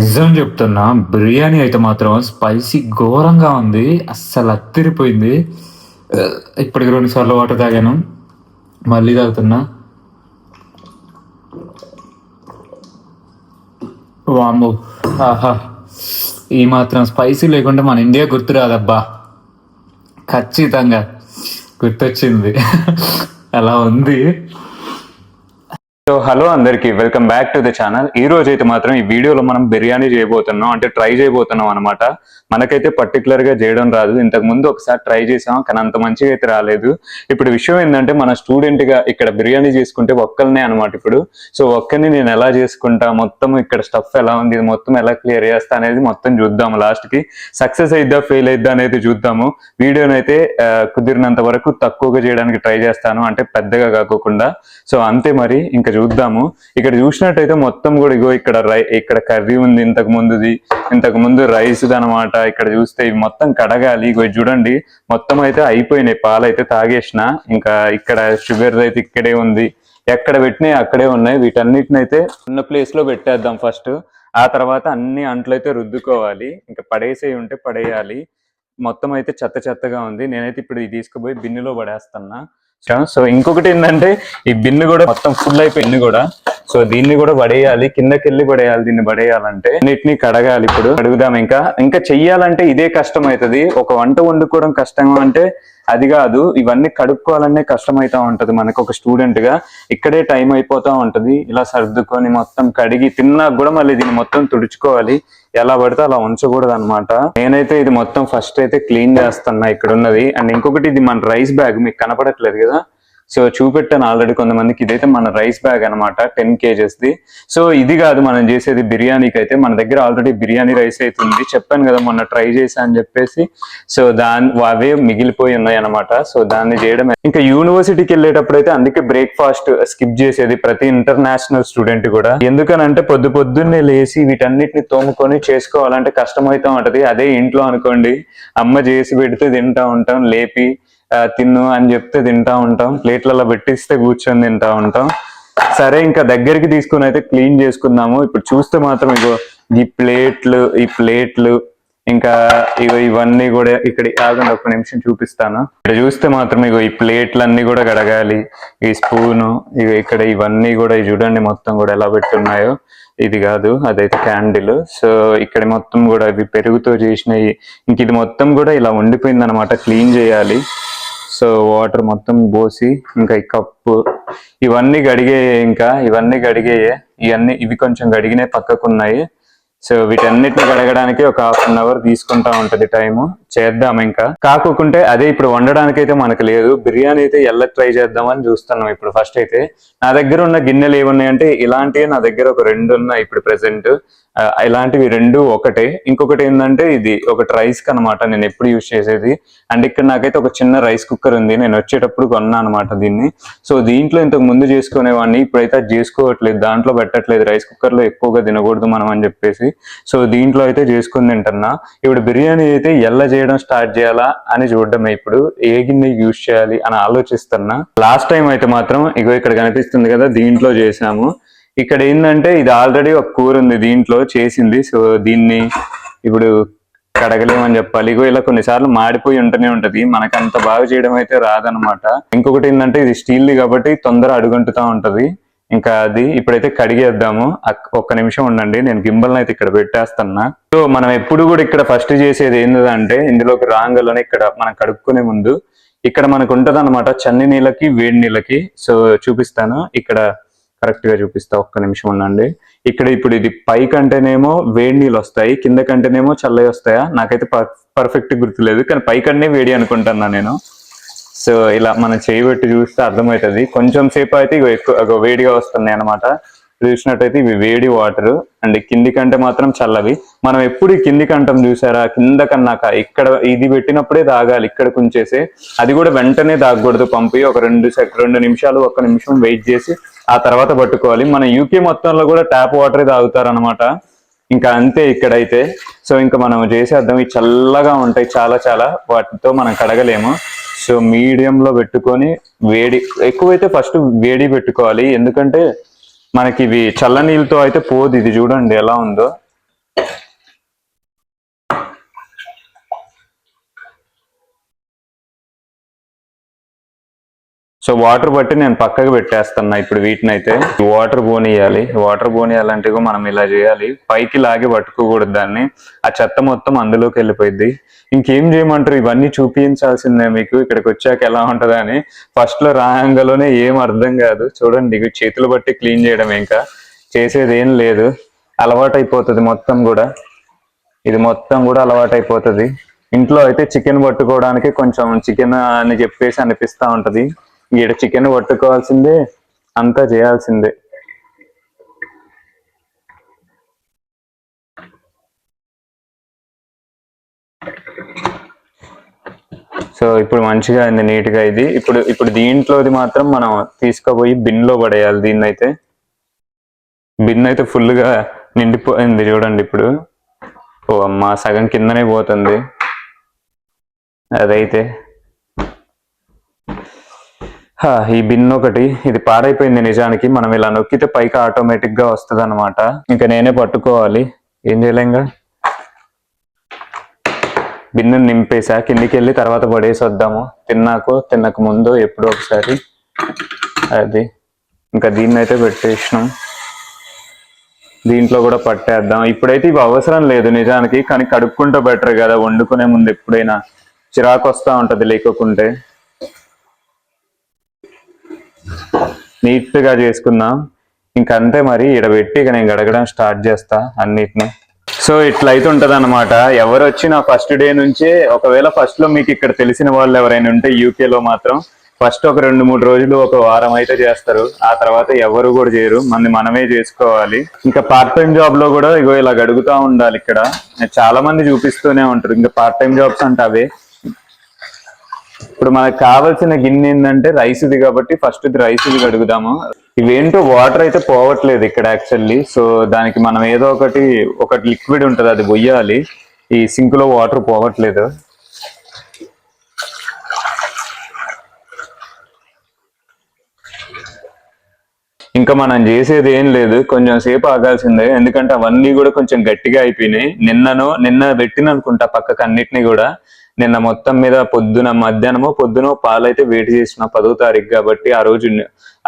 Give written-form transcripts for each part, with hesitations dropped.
నిజం చెప్తున్నా. బిర్యానీ అయితే మాత్రం స్పైసీ ఘోరంగా ఉంది. అస్సలు అత్తిరిపోయింది. ఇప్పటికి 2 సార్లు వాటర్ తాగాను. మళ్ళీ తాగుతున్నా. వామ్మో! ఆహా! ఈ మాత్రం స్పైసీ లేకుంటే మన ఇండియా గుర్తు రాదబ్బా! ఖచ్చితంగా గుర్తొచ్చింది. అలా ఉంది. సో హలో అందరికి, welcome back to the channel. ఈ రోజు అయితే మాత్రం ఈ వీడియోలో మనం బిర్యానీ చేయబోతున్నాం, అంటే ట్రై చేయబోతున్నాం అనమాట. మనకైతే పర్టికులర్ గా చేయడం రాదు. ఇంతకు ముందు ఒకసారి ట్రై చేసాం, కానీ అంత మంచిగా అయితే రాలేదు. ఇప్పుడు విషయం ఏంటంటే, మన స్టూడెంట్ గా ఇక్కడ బిర్యానీ చేసుకుంటే ఒక్కరినే అనమాట. ఇప్పుడు సో ఒక్కరిని నేను ఎలా చేసుకుంటా, మొత్తం ఇక్కడ స్టఫ్ ఎలా ఉంది, ఇది మొత్తం ఎలా క్లియర్ చేస్తా అనేది మొత్తం చూద్దాము. లాస్ట్ కి సక్సెస్ అయిద్దా ఫెయిల్ అయిద్దా అనేది చూద్దాము. వీడియోని అయితే కుదిరినంత వరకు తక్కువగా చేయడానికి ట్రై చేస్తాను, అంటే పెద్దగా కాకోకుండా. సో అంతే మరి, ఇంకా చూద్దాము. ఇక్కడ చూసినట్టయితే మొత్తం కూడా ఇగో ఇక్కడ కర్రీ ఉంది, ఇంతకు ముందు రైస్ అనమాట. ఇక్కడ చూస్తే ఇవి మొత్తం కడగాలి. ఇగో చూడండి, మొత్తం అయితే అయిపోయినాయి. పాలు అయితే తాగేసిన. ఇంకా ఇక్కడ షుగర్ అయితే ఇక్కడే ఉంది. ఎక్కడ పెట్టినాయి అక్కడే ఉన్నాయి. వీటన్నిటిని అయితే ఉన్న ప్లేస్ లో పెట్టేద్దాం ఫస్ట్. ఆ తర్వాత అన్ని అంట్లు అయితే రుద్దుకోవాలి. ఇంకా పడేసేవి ఉంటే పడేయాలి. మొత్తం అయితే చెత్త చెత్తగా ఉంది. నేనైతే ఇప్పుడు ఇది తీసుకుపోయి బిన్నులో పడేస్తున్నా. సో ఇంకొకటి ఏంటంటే, ఈ బిన్ను కూడా మొత్తం ఫుల్ అయిపోయింది కూడా. సో దీన్ని కూడా పడేయాలి, కిందకి వెళ్ళి పడేయాలి. దీన్ని పడేయాలంటే అన్నిటిని కడగాలి. ఇప్పుడు అడుగుదాం. ఇంకా చెయ్యాలంటే ఇదే కష్టం అవుతుంది. ఒక వంట వండుకోవడం కష్టం అంటే అది కాదు, ఇవన్నీ కడుక్కోవాలనే కష్టమైతా ఉంటది మనకు. ఒక స్టూడెంట్ గా ఇక్కడే టైం అయిపోతా ఉంటది. ఇలా సర్దుకొని మొత్తం కడిగి తిన్నా కూడా మళ్ళీ దీన్ని మొత్తం తుడుచుకోవాలి. ఎలా పడితే అలా ఉంచకూడదు అనమాట. నేనైతే ఇది మొత్తం ఫస్ట్ అయితే క్లీన్ చేస్తున్నా ఇక్కడ ఉన్నది. అండ్ ఇంకొకటి, ఇది మన రైస్ బ్యాగ్ మీకు కనపడట్లేదు కదా. సో చూపెట్టాను ఆల్రెడీ కొంతమందికి. ఇదైతే మన రైస్ బ్యాగ్ అనమాట, 10 kgs ది. సో ఇది కాదు మనం చేసేది బిర్యానీకి అయితే. మన దగ్గర ఆల్రెడీ బిర్యానీ రైస్ అయితే ఉంది. చెప్పాను కదా మొన్న ట్రై చేశా అని చెప్పేసి. సో అవే మిగిలిపోయి ఉన్నాయి అనమాట. సో దాన్ని చేయడమే. ఇంకా యూనివర్సిటీకి వెళ్ళేటప్పుడు అయితే అందుకే బ్రేక్ఫాస్ట్ స్కిప్ చేసేది ప్రతి ఇంటర్నేషనల్ స్టూడెంట్ కూడా. ఎందుకనంటే పొద్దున్నే లేచి వీటన్నిటిని తోముకొని చేసుకోవాలంటే కష్టమైతా ఉంటది. అదే ఇంట్లో అనుకోండి, అమ్మ చేసి పెడితే తింటా ఉంటాం, లేపి తిన్ను అని చెప్తే తింటా ఉంటాం, ప్లేట్లలో పెట్టిస్తే కూర్చొని తింటా ఉంటాం. సరే, ఇంకా దగ్గరికి తీసుకుని అయితే క్లీన్ చేసుకుందాము. ఇప్పుడు చూస్తే మాత్రం ఇగో ఈ ప్లేట్లు ఇంకా ఇవన్నీ కూడా ఇక్కడ ఆగండి, ఒక నిమిషం చూపిస్తాను. ఇక్కడ చూస్తే మాత్రం ఇగో ఈ ప్లేట్లన్నీ కూడా కడగాలి. ఈ స్పూను ఇక్కడ ఇవన్నీ కూడా చూడండి మొత్తం కూడా ఎలా పెట్టున్నాయో. ఇది కాదు, అదైతే క్యాండిల్. సో ఇక్కడ మొత్తం కూడా ఇవి పెరుగుతో చేసినవి. ఇంక ఇది మొత్తం కూడా ఇలా ఉండిపోయింది అనమాట, క్లీన్ చేయాలి. సో వాటర్ మొత్తం పోసి ఇంకా ఈ కప్పు ఇవన్నీ కడిగేయే. ఇవి కొంచెం కడిగినే పక్కకున్నాయి. సో వీటన్నిటిని కడగడానికి ఒక 1/2 hour తీసుకుంటా ఉంటది టైము. చేద్దాం. ఇంకా కాకుంటే అదే ఇప్పుడు వండడానికి అయితే మనకు లేదు. బిర్యానీ అయితే ఎలా ట్రై చేద్దామని చూస్తున్నాం ఇప్పుడు. ఫస్ట్ అయితే నా దగ్గర ఉన్న గిన్నెలు ఏమున్నాయంటే ఇలాంటివి నా దగ్గర ఒక 2 ఉన్నాయి ఇప్పుడు ప్రెసెంట్. ఇలాంటివి 2 ఒకటే. ఇంకొకటి ఏంటంటే ఇది ఒకటి రైస్ కి అనమాట, నేను ఎప్పుడు యూజ్ చేసేది. అండ్ ఇక్కడ నాకైతే ఒక చిన్న రైస్ కుక్కర్ ఉంది, నేను వచ్చేటప్పుడు కొన్నా అనమాట దీన్ని. సో దీంట్లో ఇంతకు ముందు చేసుకునేవాడిని, ఇప్పుడైతే అది చేసుకోవట్లేదు, దాంట్లో పెట్టట్లేదు. రైస్ కుక్కర్ లో ఎక్కువగా తినకూడదు మనం అని చెప్పేసి. సో దీంట్లో అయితే చేసుకుని తింటున్నా. ఇప్పుడు బిర్యానీ అయితే ఎలా చేయడం స్టార్ట్ చేయాలా అని చూడడమే. ఇప్పుడు ఏ గిన్నె యూజ్ చేయాలి అని ఆలోచిస్తున్నా. లాస్ట్ టైం అయితే మాత్రం ఇగో ఇక్కడ కనిపిస్తుంది కదా, దీంట్లో చేసాము. ఇక్కడ ఏంటంటే ఇది ఆల్రెడీ ఒక కూర ఉంది దీంట్లో చేసింది. సో దీన్ని ఇప్పుడు కడగలేమని చెప్పాలి. ఇగో ఇలా కొన్నిసార్లు మాడిపోయి ఉంటూనే ఉంటది, మనకు అంత బాగా చేయడం అయితే రాదనమాట. ఇంకొకటి ఏంటంటే ఇది స్టీల్ది కాబట్టి తొందర అడుగంటుతా ఉంటది. ఇంకా అది ఇప్పుడైతే కడిగేద్దాము. ఒక్క నిమిషం ఉండండి, నేను గింబల్ని అయితే ఇక్కడ పెట్టేస్తున్నా. సో మనం ఎప్పుడు కూడా ఇక్కడ ఫస్ట్ చేసేది ఏంటంటే, ఇందులోకి రాంగల్లోనే ఇక్కడ మనం కడుక్కునే ముందు ఇక్కడ మనకు ఉంటది అనమాట చన్ని నీళ్ళకి వేడి నీళ్ళకి. సో చూపిస్తాను, ఇక్కడ కరెక్ట్ గా చూపిస్తా. ఒక్క నిమిషం ఉండండి. ఇక్కడ ఇప్పుడు ఇది పైకంటేనేమో వేడి నీళ్ళు వస్తాయి, కింద కంటేనేమో చల్లవి వస్తాయా, నాకైతే పర్ఫెక్ట్ గుర్తులేదు, కానీ పైకన్నే వేడి అనుకుంటున్నా నేను. సో ఇలా మనం చేయబెట్టి చూస్తే అర్థమవుతుంది. కొంచెం సేపు అయితే ఎక్కువ వేడిగా వస్తున్నాయి అనమాట. చూసినట్టయితే ఇవి వేడి వాటర్. అండ్ కింది కంటే మాత్రం చల్లవి. మనం ఎప్పుడు కింది కంటం చూసారా, కింద కన్నాక ఇక్కడ ఇది పెట్టినప్పుడే తాగాలి, ఇక్కడ కుంచేసి. అది కూడా వెంటనే తాగకూడదు, పంపి ఒక 2 నిమిషాలు 1 నిమిషం వెయిట్ చేసి ఆ తర్వాత పట్టుకోవాలి. మన యూకే మొత్తంలో కూడా ట్యాప్ వాటరే తాగుతారనమాట. ఇంకా అంతే ఇక్కడైతే. సో ఇంకా మనం చేసేద్దాం. ఇవి చల్లగా ఉంటాయి చాలా, వాటితో మనం కడగలేము. సో మీడియంలో పెట్టుకొని వేడి ఎక్కువైతే ఫస్ట్ వేడి పెట్టుకోవాలి, ఎందుకంటే మనకి ఇవి చల్ల నీళ్ళతో అయితే పోదు. ఇది చూడండి ఎలా ఉందో. సో వాటర్ బట్టి నేను పక్కకు పెట్టేస్తున్నా ఇప్పుడు వీటిని అయితే. వాటర్ పోనీయాలంటే మనం ఇలా చేయాలి, పైకి లాగి పట్టుకోకూడదు దాన్ని, ఆ చెత్త మొత్తం అందులోకి వెళ్ళిపోయింది. ఇంకేం చేయమంటారు, ఇవన్నీ చూపించాల్సిందే మీకు ఇక్కడికి వచ్చాక ఎలా ఉంటదా అని. ఫస్ట్ లో రాంగలోనే ఏం అర్థం కాదు. చూడండి చేతులు బట్టి క్లీన్ చేయడం, ఇంకా చేసేది ఏం లేదు. అలవాటు అయిపోతుంది మొత్తం కూడా, ఇది మొత్తం కూడా అలవాటు అయిపోతుంది. ఇంట్లో అయితే చికెన్ పట్టుకోవడానికి కొంచెం చికెన్ అని చెప్పేసి అనిపిస్తా ఉంటది. ఈడ చికెన్ పట్టుకోవాల్సిందే, అంతా చేయాల్సిందే. సో ఇప్పుడు మంచిగా అయింది, నీట్ గా. ఇది ఇప్పుడు ఇప్పుడు దీంట్లోది మాత్రం మనం తీసుకుపోయి బిన్ లో పడేయాలి. దీన్ని అయితే బిన్ అయితే ఫుల్ గా నిండిపోయింది చూడండి ఇప్పుడు. ఓ అమ్మ, సగం కిందనే పోతుంది అదైతే. ఈ బిన్ ఒకటి ఇది పాడైపోయింది నిజానికి. మనం ఇలా నొక్కితే పైకి ఆటోమేటిక్ గా వస్తుంది అనమాట. ఇంకా నేనే పట్టుకోవాలి, ఏం చేయలేంగా. బిన్ను నింపేసా, కిందికి వెళ్ళి తర్వాత పడేసి వద్దాము, తినక ముందు ఎప్పుడో ఒకసారి. అది ఇంకా దీన్ని అయితే పెట్టేసినాం, దీంట్లో కూడా పట్టేద్దాం. ఇప్పుడైతే ఇవి అవసరం లేదు నిజానికి, కానీ కడుక్కుంటే బెటర్ కదా వండుకునే ముందు. ఎప్పుడైనా చిరాకు వస్తూ ఉంటది లేకుంటే. నీట్ గా చేసుకుందాం ఇంకంతే. మరి ఇక్కడ పెట్టి ఇక నేను గడగడం స్టార్ట్ చేస్తా అన్నిటిని. సో ఇట్లా అయితే ఉంటది అనమాట. ఎవరు వచ్చినా ఫస్ట్ డే నుంచే, ఒకవేళ ఫస్ట్ లో మీకు ఇక్కడ తెలిసిన వాళ్ళు ఎవరైనా ఉంటే యూకే లో మాత్రం ఫస్ట్ ఒక 2-3 రోజులు, ఒక వారం అయితే చేస్తారు. ఆ తర్వాత ఎవరు కూడా చేయరు, మనమే చేసుకోవాలి. ఇంకా పార్ట్ టైం జాబ్ లో కూడా ఇగో ఇలా అడుగుతా ఉండాలి. ఇక్కడ చాలా మంది చూపిస్తూనే ఉంటారు. ఇంకా పార్ట్ టైం జాబ్స్ అంటే అవే. ఇప్పుడు మనకు కావాల్సిన గిన్నె ఏంటంటే రైస్ది, కాబట్టి ఫస్ట్ ఇది రైస్ది అడుగుదాము. ఇవేంటో వాటర్ అయితే పోవట్లేదు ఇక్కడ యాక్చువల్లీ. సో దానికి మనం ఏదో ఒకటి లిక్విడ్ ఉంటుంది, అది పొయ్యాలి. ఈ సింక్ లో వాటర్ పోవట్లేదు. ఇంకా మనం చేసేది ఏం లేదు, కొంచెం సేపు ఆగాల్సిందే. ఎందుకంటే అవన్నీ కూడా కొంచెం గట్టిగా అయిపోయినాయి. నిన్న పెట్టిన అనుకుంటా పక్కకు అన్నిటినీ కూడా. నిన్న మొత్తం మీద పొద్దున పాలైతే వేడి చేసిన 10వ తారీఖు కాబట్టి ఆ రోజు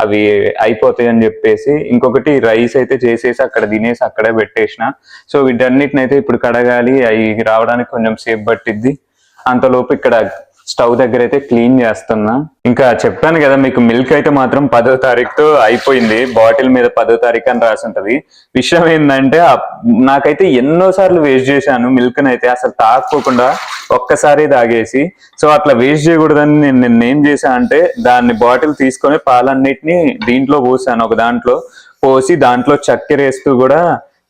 అవి అయిపోతాయి అని చెప్పేసి. ఇంకొకటి రైస్ అయితే చేసేసి అక్కడ తినేసి అక్కడే పెట్టేసిన. సో వీటన్నిటిని అయితే ఇప్పుడు కడగాలి, అవి రావడానికి కొంచెం సేపు పట్టిద్ది. అంతలోపు ఇక్కడ స్టవ్ దగ్గర అయితే క్లీన్ చేస్తున్నా. ఇంకా చెప్పాను కదా మీకు, మిల్క్ అయితే మాత్రం 10వ తారీఖుతో అయిపోయింది. బాటిల్ మీద 10వ తారీఖు అని రాసి ఉంటది. విషయం ఏంటంటే నాకైతే ఎన్నో సార్లు వేస్ట్ చేశాను మిల్క్ అయితే, అసలు తాగపోకుండా ఒక్కసారి తాగేసి. సో అట్లా వేస్ట్ చేయకూడదని నేను ఏం చేశా అంటే, దాన్ని బాటిల్ తీసుకొని పాలన్నిటిని దీంట్లో పోసాను. ఒక దాంట్లో పోసి దాంట్లో చక్కెర వేస్తూ కూడా,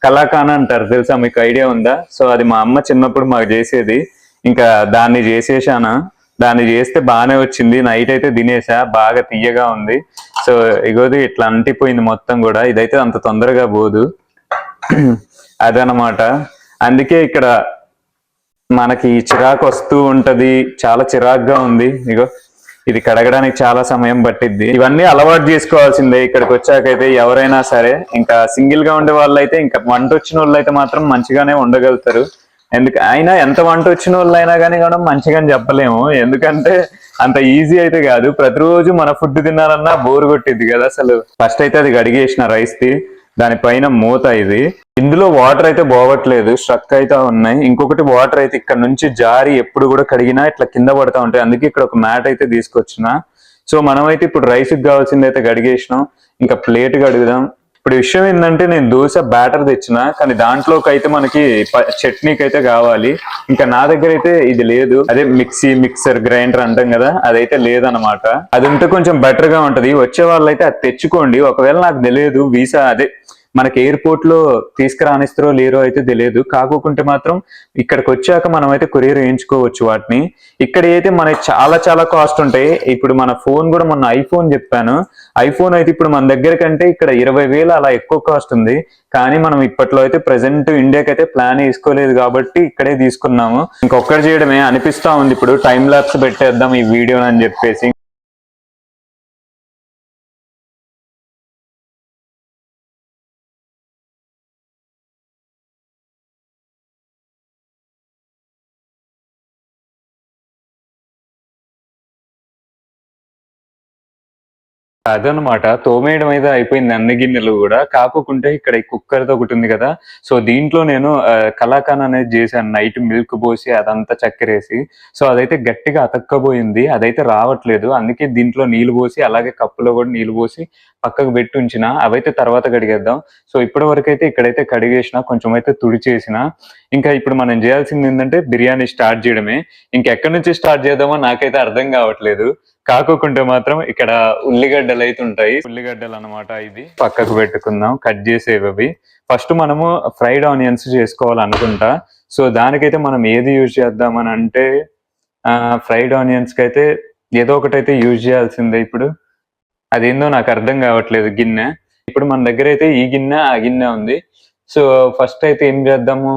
కలాకాన్ అంటారు తెలుసా, మీకు ఐడియా ఉందా? సో అది మా అమ్మ చిన్నప్పుడు మాకు చేసేది. ఇంకా దాన్ని చేసేసాను. దాన్ని చేస్తే బాగానే వచ్చింది. నైట్ అయితే తినేసా, బాగా తీయగా ఉంది. సో ఇగోది ఇట్లా అంటిపోయింది మొత్తం కూడా. ఇదైతే అంత తొందరగా పోదు అదనమాట. అందుకే ఇక్కడ మనకి చిరాకు వస్తూ ఉంటది, చాలా చిరాకుగా ఉంది. ఇగో ఇది కడగడానికి చాలా సమయం పట్టిద్ది. ఇవన్నీ అలవాటు చేసుకోవాల్సిందే ఇక్కడికి వచ్చాకైతే ఎవరైనా సరే. ఇంకా సింగిల్ గా ఉండే వాళ్ళు అయితే, ఇంకా వంట వచ్చిన వాళ్ళు అయితే మాత్రం మంచిగానే ఉండగలుగుతారు. అయినా ఎంత వంట వచ్చిన వాళ్ళు అయినా కానీ కూడా మంచిగాని చెప్పలేము. ఎందుకంటే అంత ఈజీ అయితే కాదు. ప్రతిరోజు మన ఫుడ్ తినాలన్నా బోర్ కొట్టిద్ది కదా అసలు. ఫస్ట్ అయితే అది కడిగేసిన రైస్ ది, దానిపైన మూత ఇది. ఇందులో వాటర్ అయితే పోవట్లేదు, స్ట్రక్ అయితే ఉన్నాయి. ఇంకొకటి వాటర్ అయితే ఇక్కడ నుంచి జారి ఎప్పుడు కూడా కడిగినా ఇట్లా కింద పడతా ఉంటాయి. అందుకే ఇక్కడ ఒక మ్యాట్ అయితే తీసుకొచ్చిన. సో మనమైతే ఇప్పుడు రైస్ కి కావాల్సింది అయితే కడిగేసినాం. ఇంకా ప్లేట్ కడుగుదాం. ఇప్పుడు విషయం ఏంటంటే, నేను దోశ బ్యాటర్ తెచ్చిన, కానీ దాంట్లోకి అయితే మనకి చట్నీకి అయితే కావాలి. ఇంకా నా దగ్గర అయితే ఇది లేదు. అదే మిక్సర్ గ్రైండర్ అంటాం కదా, అదైతే లేదనమాట. అది ఉంటే కొంచెం బెటర్ గా ఉంటది. వచ్చే వాళ్ళు అయితే అది తెచ్చుకోండి. ఒకవేళ నాకు తెలియదు, వీసా అదే మనకి ఎయిర్పోర్ట్ లో తీసుకురానిస్తారో లేరో అయితే తెలియదు. కాకుంటే మాత్రం ఇక్కడికి వచ్చాక మనం అయితే కొరియర్ వేయించుకోవచ్చు వాటిని. ఇక్కడ అయితే మనకి చాలా చాలా కాస్ట్ ఉంటాయి. ఇప్పుడు మన ఫోన్ కూడా, మొన్న ఐఫోన్ చెప్పాను, ఐఫోన్ అయితే ఇప్పుడు మన దగ్గర కంటే ఇక్కడ 20,000 అలా ఎక్కువ కాస్ట్ ఉంది. కానీ మనం ఇప్పట్లో అయితే ప్రెసెంట్ ఇండియాకి అయితే ప్లాన్ వేసుకోలేదు కాబట్టి ఇక్కడే తీసుకున్నాము. ఇంకొకటి చేయడమే అనిపిస్తా ఉంది. ఇప్పుడు టైం ల్యాప్స్ పెట్టేద్దాం ఈ వీడియో అని చెప్పేసి. అదనమాట తోమేయడం అయితే అయిపోయింది అన్ని గిన్నెలు కూడా. కాకోకుంటే ఇక్కడ ఈ కుక్కర్‌ది ఒకటి ఉంది కదా! సో, దీంట్లో నేను కలాకాన్ అనేది చేశాను. నైట్ మిల్క్ పోసి అదంతా చక్కెరేసి. సో, అదైతే గట్టిగా అతక్కపోయింది. అదైతే రావట్లేదు. అందుకే దీంట్లో నీళ్లు పోసి అలాగే కప్పులో కూడా నీళ్లు పోసి పక్కకు పెట్టి ఉంచిన. అవైతే తర్వాత కడిగేద్దాం. సో, ఇప్పటి వరకైతే ఇక్కడైతే కడిగేసిన. కొంచెం అయితే తుడిచేసిన. ఇంకా ఇప్పుడు మనం చేయాల్సింది ఏంటంటే బిర్యానీ స్టార్ట్ చేయడమే. ఇంకెక్కడి నుంచి స్టార్ట్ చేద్దామో నాకైతే అర్థం కావట్లేదు. కాకోకుంటే మాత్రం ఇక్కడ ఉల్లిగడ్డలు అయితే ఉంటాయి. ఉల్లిగడ్డలు అన్నమాట. ఇది పక్కకు పెట్టుకుందాం. కట్ చేసేవి అవి. ఫస్ట్ మనము ఫ్రైడ్ ఆనియన్స్ చేసుకోవాలనుకుంటా. సో దానికైతే మనం ఏది యూజ్ చేద్దామని అంటే ఫ్రైడ్ ఆనియన్స్ కి అయితే ఏదో ఒకటైతే యూజ్ చేయాల్సిందే ఇప్పుడు. అదేందో నాకు అర్థం కావట్లేదు గిన్నె. ఇప్పుడు మన దగ్గర అయితే ఈ గిన్నె ఆ గిన్నె ఉంది. సో ఫస్ట్ అయితే ఏం చేద్దాము?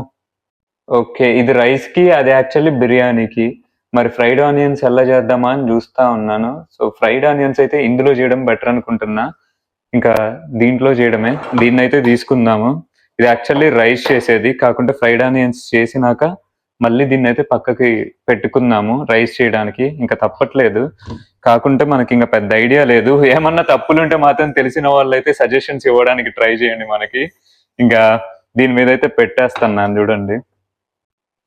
ఓకే, ఇది రైస్ కి, అది యాక్చువల్లీ బిర్యానీకి. మరి ఫ్రైడ్ ఆనియన్స్ ఎలా చేద్దామా అని చూస్తా ఉన్నాను. సో ఫ్రైడ్ ఆనియన్స్ అయితే ఇందులో చేయడం బెటర్ అనుకుంటున్నా. ఇంకా దీంట్లో చేయడమే. దీన్ని అయితే తీసుకుందాము. ఇది యాక్చువల్లీ రైస్ చేసేది, కాకుంటే ఫ్రైడ్ ఆనియన్స్ చేసినాక మళ్ళీ దీన్ని అయితే పక్కకి పెట్టుకుందాము రైస్ చేయడానికి. ఇంకా తప్పట్లేదు. కాకుంటే మనకి ఇంకా పెద్ద ఐడియా లేదు. ఏమన్నా తప్పులుంటే మాత్రం తెలిసిన వాళ్ళైతే సజెషన్స్ ఇవ్వడానికి ట్రై చేయండి మనకి. ఇంకా దీని మీద అయితే పెట్టేస్తున్నాను చూడండి.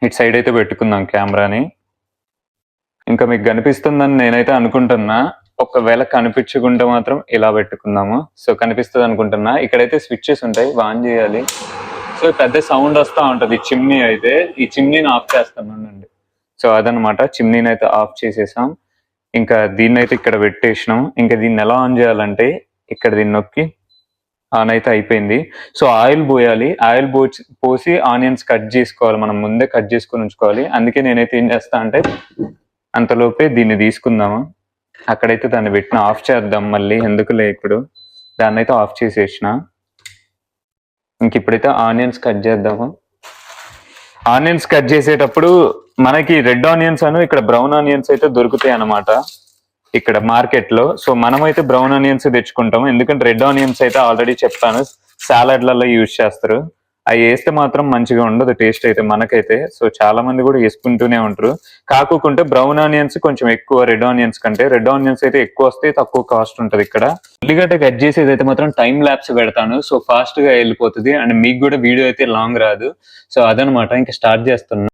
ఇటు సైడ్ అయితే పెట్టుకుందాం కెమెరాని. ఇంకా మీకు కనిపిస్తుందని నేనైతే అనుకుంటున్నా. ఒకవేళ కనిపించకుంటే మాత్రం ఇలా పెట్టుకుందాము. సో కనిపిస్తుంది అనుకుంటున్నా. ఇక్కడైతే స్విచ్చెస్ ఉంటాయి, ఆన్ చేయాలి. సో పెద్ద సౌండ్ వస్తూ ఉంటది. చిమ్నీ అయితే ఈ చిమ్నీని ఆఫ్ చేస్తానండి. సో అదనమాట, చిమ్నీని అయితే ఆఫ్ చేసేసాం. ఇంకా దీన్ని అయితే ఇక్కడ పెట్టేసినాం. ఇంకా దీన్ని ఎలా ఆన్ చేయాలంటే ఇక్కడ దీన్ని నొక్కి ఆన్ అయితే అయిపోయింది. సో ఆయిల్ పోయాలి. ఆయిల్ పోసి ఆనియన్స్ కట్ చేసుకోవాలి. మనం ముందే కట్ చేసుకొని ఉంచుకోవాలి. అందుకే నేనైతే ఏం చేస్తా అంటే అంతలోపే దీన్ని తీసుకుందాము. అక్కడైతే దాన్ని పెట్టిన ఆఫ్ చేద్దాం మళ్ళీ, ఎందుకులే ఇప్పుడు. దాన్ని అయితే ఆఫ్ చేసేసిన. ఇంక ఇప్పుడైతే ఆనియన్స్ కట్ చేద్దాము. ఆనియన్స్ కట్ చేసేటప్పుడు మనకి రెడ్ ఆనియన్స్ అను ఇక్కడ బ్రౌన్ ఆనియన్స్ అయితే దొరుకుతాయి అన్నమాట ఇక్కడ మార్కెట్ లో. సో మనమైతే బ్రౌన్ ఆనియన్స్ తెచ్చుకుంటాము. ఎందుకంటే రెడ్ ఆనియన్స్ అయితే ఆల్రెడీ చెప్పాను సాలడ్లలో యూజ్ చేస్తారు. అవి వేస్తే మాత్రం మంచిగా ఉండదు టేస్ట్ అయితే మనకైతే. సో చాలా మంది కూడా వేసుకుంటూనే ఉంటారు. కాకుంటే బ్రౌన్ ఆనియన్స్ కొంచెం ఎక్కువ రెడ్ ఆనియన్స్ కంటే. రెడ్ ఆనియన్స్ అయితే ఎక్కువ వస్తాయి, తక్కువ కాస్ట్ ఉంటది ఇక్కడ. ఉల్లిగడ్డ కట్ చేసేది అయితే మాత్రం టైం ల్యాప్స్ పెడతాను. సో ఫాస్ట్ గా వెళ్ళిపోతుంది అండ్ మీకు కూడా వీడియో అయితే లాంగ్ రాదు. సో అదనమాట, ఇంకా స్టార్ట్ చేస్తున్నా.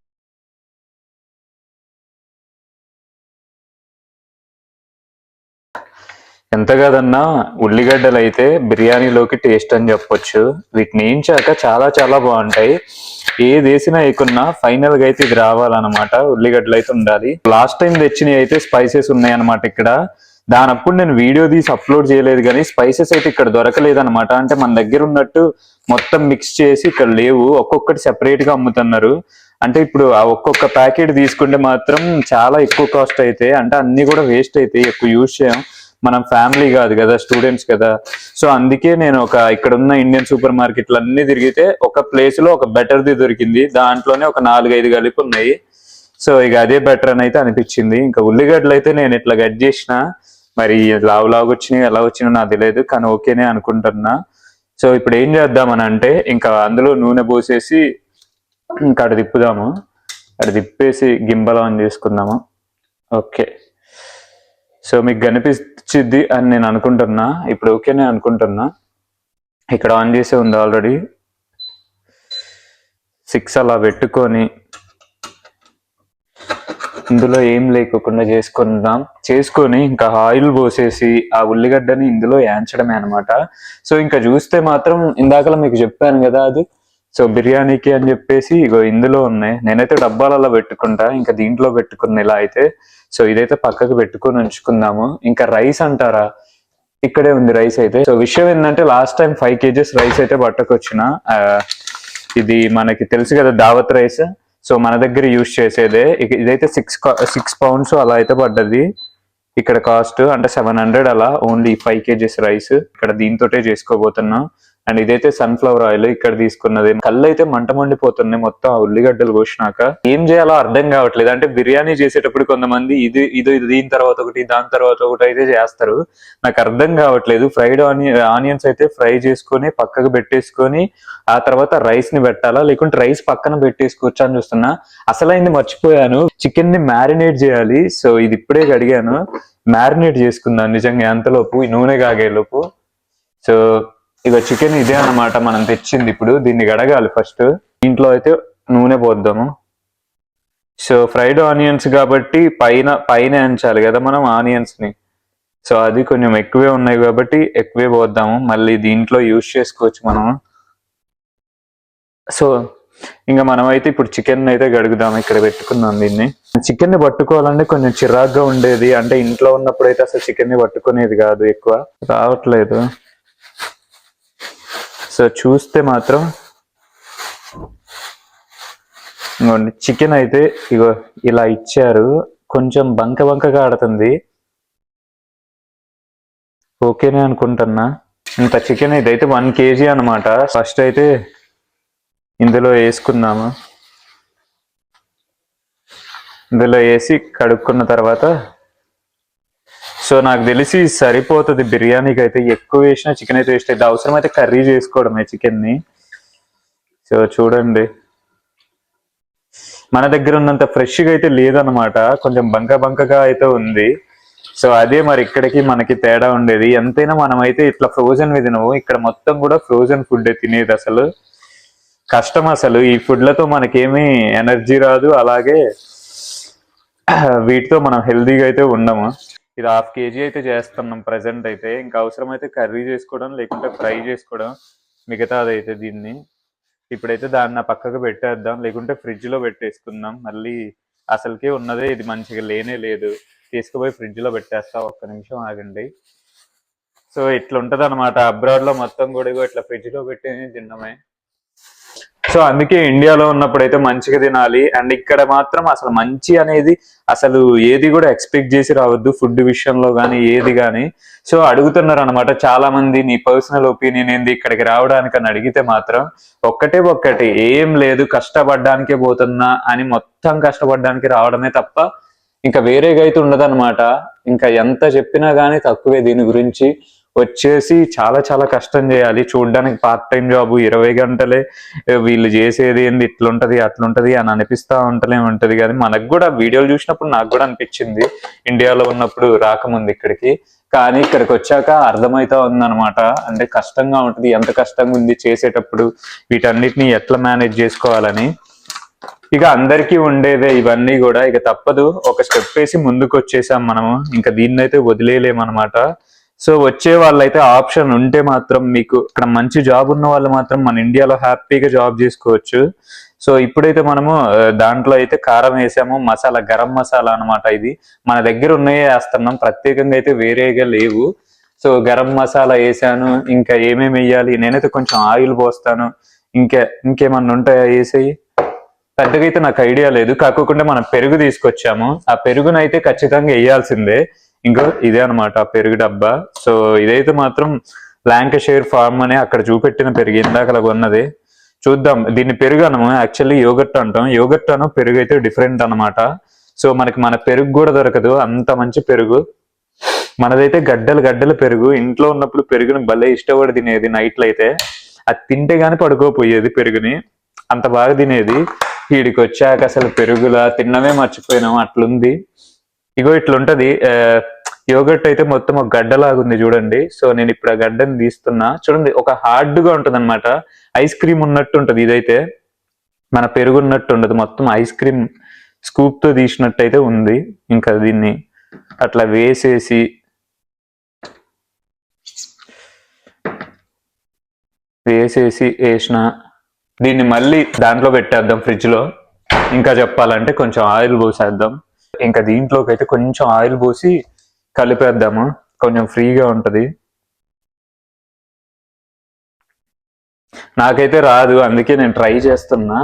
ఎంత కాదన్నా ఉల్లిగడ్డలు అయితే బిర్యానీలోకి టేస్ట్ అని చెప్పొచ్చు. వీటిని వేయించాక చాలా చాలా బాగుంటాయి. ఏది వేసినా వేయకున్నా ఫైనల్ గా అయితే ఇది రావాలన్నమాట. ఉల్లిగడ్డలు అయితే ఉండాలి. లాస్ట్ టైం తెచ్చినవి అయితే స్పైసెస్ ఉన్నాయన్నమాట ఇక్కడ. దానప్పుడు నేను వీడియో తీసి అప్లోడ్ చేయలేదు, కానీ స్పైసెస్ అయితే ఇక్కడ దొరకలేదు అనమాట. అంటే మన దగ్గర ఉన్నట్టు మొత్తం మిక్స్ చేసి ఇక్కడ లేవు. ఒక్కొక్కటి సెపరేట్ గా అమ్ముతున్నారు. అంటే ఇప్పుడు ఆ ఒక్కొక్క ప్యాకెట్ తీసుకుంటే మాత్రం చాలా ఎక్కువ కాస్ట్ అయితే. అంటే అన్ని కూడా వేస్ట్ అయితే ఎక్కువ యూజ్ చేయం. మనం ఫ్యామిలీ కాదు కదా, స్టూడెంట్స్ కదా. సో అందుకే నేను ఇక్కడ ఉన్న ఇండియన్ సూపర్ మార్కెట్లు అన్ని తిరిగితే ఒక ప్లేస్ లో ఒక బెటర్ది దొరికింది. దాంట్లోనే ఒక 4-5 కలిపి ఉన్నాయి. సో ఇక అదే బెటర్ అని అయితే అనిపించింది. ఇంకా ఉల్లిగడ్డలు అయితే నేను ఇట్లా కట్ చేసిన. మరి లావు వచ్చినాయి, ఎలా వచ్చినాయో నాకు తెలియదు, కానీ ఓకేనే అనుకుంటున్నా. సో ఇప్పుడు ఏం చేద్దామని అంటే ఇంకా అందులో నూనె పోసేసి ఇంకా అటు తిప్పుదాము. అటు తిప్పేసి గింబల్ ఆన్ చేసుకుందాము. ఓకే, సో మీకు కనిపించిద్ది అని నేను అనుకుంటున్నా. ఇప్పుడు ఓకేనే అనుకుంటున్నా. ఇక్కడ ఆన్ చేసే ఉంది ఆల్రెడీ. 6 అలా పెట్టుకొని ఇందులో ఏం లేకుండా చేసుకొని ఇంకా ఆయిల్ పోసేసి ఆ ఉల్లిగడ్డని ఇందులో యాంచడమే అనమాట. సో ఇంకా చూస్తే మాత్రం ఇందాకలా మీకు చెప్పాను కదా అది. సో బిర్యానీకి అని చెప్పేసి ఇగో ఇందులో ఉన్నాయి. నేనైతే డబ్బాలలో పెట్టుకుంటా. ఇంకా దీంట్లో పెట్టుకున్న ఇలా అయితే. సో ఇదైతే పక్కకు పెట్టుకొని ఉంచుకుందాము. ఇంకా రైస్ అంటారా, ఇక్కడే ఉంది రైస్ అయితే. సో విషయం ఏంటంటే లాస్ట్ టైం 5 kgs రైస్ అయితే పట్టుకొచ్చిన. ఇది మనకి తెలుసు కదా దావత్ రైస్. సో మన దగ్గర యూజ్ చేసేదే. ఇదైతే 6 pounds అలా అయితే పడ్డది ఇక్కడ కాస్ట్. అంటే 700 అలా ఓన్లీ 5 kgs రైస్. ఇక్కడ దీంతోటే చేసుకోబోతున్నాం. అండ్ ఇదైతే సన్ఫ్లవర్ ఆయిల్ ఇక్కడ తీసుకున్నది. కళ్ళు అయితే మంట మండిపోతున్నాయి మొత్తం ఆ ఉల్లిగడ్డలు కోసినాక. ఏం చేయాలో అర్థం కావట్లేదు. అంటే బిర్యానీ చేసేటప్పుడు కొంతమంది ఇది దీని తర్వాత ఒకటి దాని తర్వాత ఒకటి అయితే చేస్తారు. నాకు అర్థం కావట్లేదు. ఫ్రైడ్ ఆనియన్స్ అయితే ఫ్రై చేసుకొని పక్కకు పెట్టేసుకొని ఆ తర్వాత రైస్ ని పెట్టాలా లేకుంటే రైస్ పక్కన పెట్టేసుకోవచ్చా అని చూస్తున్నా. అసలైంది మర్చిపోయాను, చికెన్ ని మ్యారినేట్ చేయాలి. సో ఇది ఇప్పుడే అడిగాను, మ్యారినేట్ చేసుకుందాం నిజంగా అంతలోపు ఈ నూనె కాగేలోపు. సో ఇక చికెన్ ఇదే అన్నమాట మనం తెచ్చింది. ఇప్పుడు దీన్ని కడగాలి ఫస్ట్. దీంట్లో అయితే నూనె పోద్దాము. సో ఫ్రైడ్ ఆనియన్స్ కాబట్టి పైన ఉంచాలి కదా మనం ఆనియన్స్ ని. సో అది కొంచెం ఎక్కువే ఉన్నాయి కాబట్టి ఎక్కువే పోద్దాము. మళ్ళీ దీంట్లో యూజ్ చేసుకోవచ్చు మనం. సో ఇంకా మనం అయితే ఇప్పుడు చికెన్ అయితే గడుగుదాం. ఇక్కడ పెట్టుకుందాం దీన్ని. చికెన్ ని పట్టుకోవాలంటే కొంచెం చిరాగ్గా ఉండేది. అంటే ఇంట్లో ఉన్నప్పుడు అయితే అసలు చికెన్ ని పట్టుకునేది కాదు, ఎక్కువ రావట్లేదు. సో చూస్తే మాత్రం ఇంకోండి చికెన్ అయితే ఇగో ఇలా ఇచ్చారు. కొంచెం బంకగా ఆడుతుంది. ఓకేనే అనుకుంటున్నా. ఇంత చికెన్ ఇదైతే 1 kg అనమాట. ఫస్ట్ అయితే ఇందులో వేసుకుందాము. ఇందులో వేసి కడుక్కున్న తర్వాత సో నాకు తెలిసి సరిపోతుంది బిర్యానీకి అయితే. ఎక్కువ వేసిన చికెన్ అయితే వేస్ట్ అయితే. అవసరం అయితే కర్రీ చేసుకోవడమే చికెన్ ని. సో చూడండి మన దగ్గర ఉన్నంత ఫ్రెష్గా అయితే లేదనమాట, కొంచెం బంకగా అయితే ఉంది. సో అదే మరి ఇక్కడికి మనకి తేడా ఉండేది. ఎంతైనా మనం అయితే ఇట్లా ఫ్రోజన్ తినవు, ఇక్కడ మొత్తం కూడా ఫ్రోజన్ ఫుడ్ తినేది. అసలు కష్టం. అసలు ఈ ఫుడ్లతో మనకేమీ ఎనర్జీ రాదు, అలాగే వీటితో మనం హెల్దీగా అయితే ఉండము. ఇది 1/2 kg అయితే చేస్తున్నాం ప్రజెంట్ అయితే. ఇంకా అవసరం అయితే కర్రీ చేసుకోవడం లేకుంటే ఫ్రై చేసుకోవడం మిగతా అదైతే. దీన్ని ఇప్పుడైతే దాన్ని పక్కకు పెట్టేద్దాం, లేకుంటే ఫ్రిడ్జ్ లో పెట్టేసుకుందాం. మళ్ళీ అసలుకే ఉన్నదే ఇది మంచిగా లేనే లేదు, తీసుకుపోయి ఫ్రిడ్జ్ లో పెట్టేస్తా. ఒక్క నిమిషం ఆగండి. సో ఇట్లా ఉంటది అనమాట అబ్రాడ్ లో మొత్తం కూడా ఇట్లా ఫ్రిడ్జ్ లో పెట్టి తినడమే. సో అందుకే ఇండియాలో ఉన్నప్పుడు అయితే మంచిగా తినాలి. అండ్ ఇక్కడ మాత్రం అసలు మంచి అనేది అసలు ఏది కూడా ఎక్స్పెక్ట్ చేసి రావద్దు ఫుడ్ విషయంలో కానీ ఏది కానీ. సో అడుగుతున్నారు అనమాట చాలా మంది, నీ పర్సనల్ ఒపీనియన్ ఏంది ఇక్కడికి రావడానికి అని అడిగితే మాత్రం ఒక్కటి ఏం లేదు, కష్టపడడానికే పోతున్నా అని మొత్తం కష్టపడడానికి రావడమే తప్ప ఇంకా వేరేగా అయితే ఉండదన్నమాట. ఇంకా ఎంత చెప్పినా కానీ తక్కువే. దీని గురించి వచ్చేసి చాలా కష్టం చేయాలి. చూడడానికి పార్ట్ టైం జాబ్ 20 గంటలే, వీళ్ళు చేసేది ఏంది ఇట్లుంటది అట్లుంటది అని అనిపిస్తా ఉంటది. కానీ మనకు కూడా వీడియోలు చూసినప్పుడు నాకు కూడా అనిపించింది ఇండియాలో ఉన్నప్పుడు రాకముందు ఇక్కడికి. కానీ ఇక్కడికి వచ్చాక అర్థమైతా ఉందన్నమాట. అంటే కష్టంగా ఉంటుంది, ఎంత కష్టంగా ఉంది చేసేటప్పుడు, వీటన్నిటిని ఎట్లా మేనేజ్ చేసుకోవాలని. ఇక అందరికీ ఉండేదే ఇవన్నీ కూడా. ఇక తప్పదు, ఒక స్టెప్ వేసి ముందుకు వచ్చేసాం మనము. ఇంకా దీన్ని అయితే వదిలేయలేమన్నమాట. సో వచ్చే వాళ్ళైతే ఆప్షన్ ఉంటే మాత్రం మీకు ఇక్కడ మంచి జాబ్ ఉన్న వాళ్ళు మాత్రం మన ఇండియాలో హ్యాపీగా జాబ్ చేసుకోవచ్చు. సో ఇప్పుడైతే మనము దాంట్లో అయితే కారం వేసాము, మసాలా గరం మసాలా అనమాట. ఇది మన దగ్గర ఉన్నాయే వేస్తున్నాం, ప్రత్యేకంగా అయితే వేరేగా లేవు. సో గరం మసాలా వేసాను. ఇంకా ఏమేమి వేయాలి, నేనైతే కొంచెం ఆయిల్ పోస్తాను. ఇంకేమన్నా ఉంటాయా వేసేయి, పెద్దగా అయితే నాకు ఐడియా లేదు. కాకుండా మనం పెరుగు తీసుకొచ్చాము, ఆ పెరుగునైతే ఖచ్చితంగా వేయాల్సిందే. ఇంకో ఇదే అనమాట పెరుగు డబ్బా. సో ఇదైతే మాత్రం ల్యాంకషైర్ ఫార్మ్ అని అక్కడ చూపెట్టిన పెరుగు, ఇందాక ఉన్నది. చూద్దాం. దీన్ని పెరుగు అనము, యాక్చువల్లీ యోగర్ట్ అంటాం. యోగర్ట్ అను పెరుగు అయితే డిఫరెంట్ అనమాట. సో మన పెరుగు కూడా దొరకదు, అంత మంచి పెరుగు మనదైతే. గడ్డల పెరుగు. ఇంట్లో ఉన్నప్పుడు పెరుగుని భలే ఇష్టపడి తినేది. నైట్లో అయితే అది తింటే గానీ పడుకోపోయేది పెరుగుని, అంత బాగా తినేది. వీడికి వచ్చాక అసలు పెరుగులా తిన్నమే మర్చిపోయినాము, అట్లుంది. ఇగో ఇట్లుంటది యోగర్ట్ అయితే. మొత్తం ఒక గడ్డలాగుంది చూడండి. సో నేను ఇప్పుడు ఆ గడ్డని తీస్తున్నా చూడండి. ఒక హార్డ్గా ఉంటది అనమాట, ఐస్ క్రీమ్ ఉన్నట్టు ఉంటది. ఇదైతే మన పెరుగు ఉన్నట్టు ఉండదు, మొత్తం ఐస్ క్రీమ్ స్కూప్ తో తీసినట్టు అయితే ఉంది. ఇంకా దీన్ని అట్లా వేసేసి వేసిన దీన్ని మళ్ళీ దాంట్లో పెట్టేద్దాం ఫ్రిడ్జ్ లో. ఇంకా చెప్పాలంటే కొంచెం ఆయిల్ పోసేద్దాం. ఇంకా దీంట్లోకి అయితే కొంచెం ఆయిల్ పోసి కలిపేద్దాము, కొంచెం ఫ్రీగా ఉంటది. నాకైతే రాదు, అందుకే నేను ట్రై చేస్తున్నా.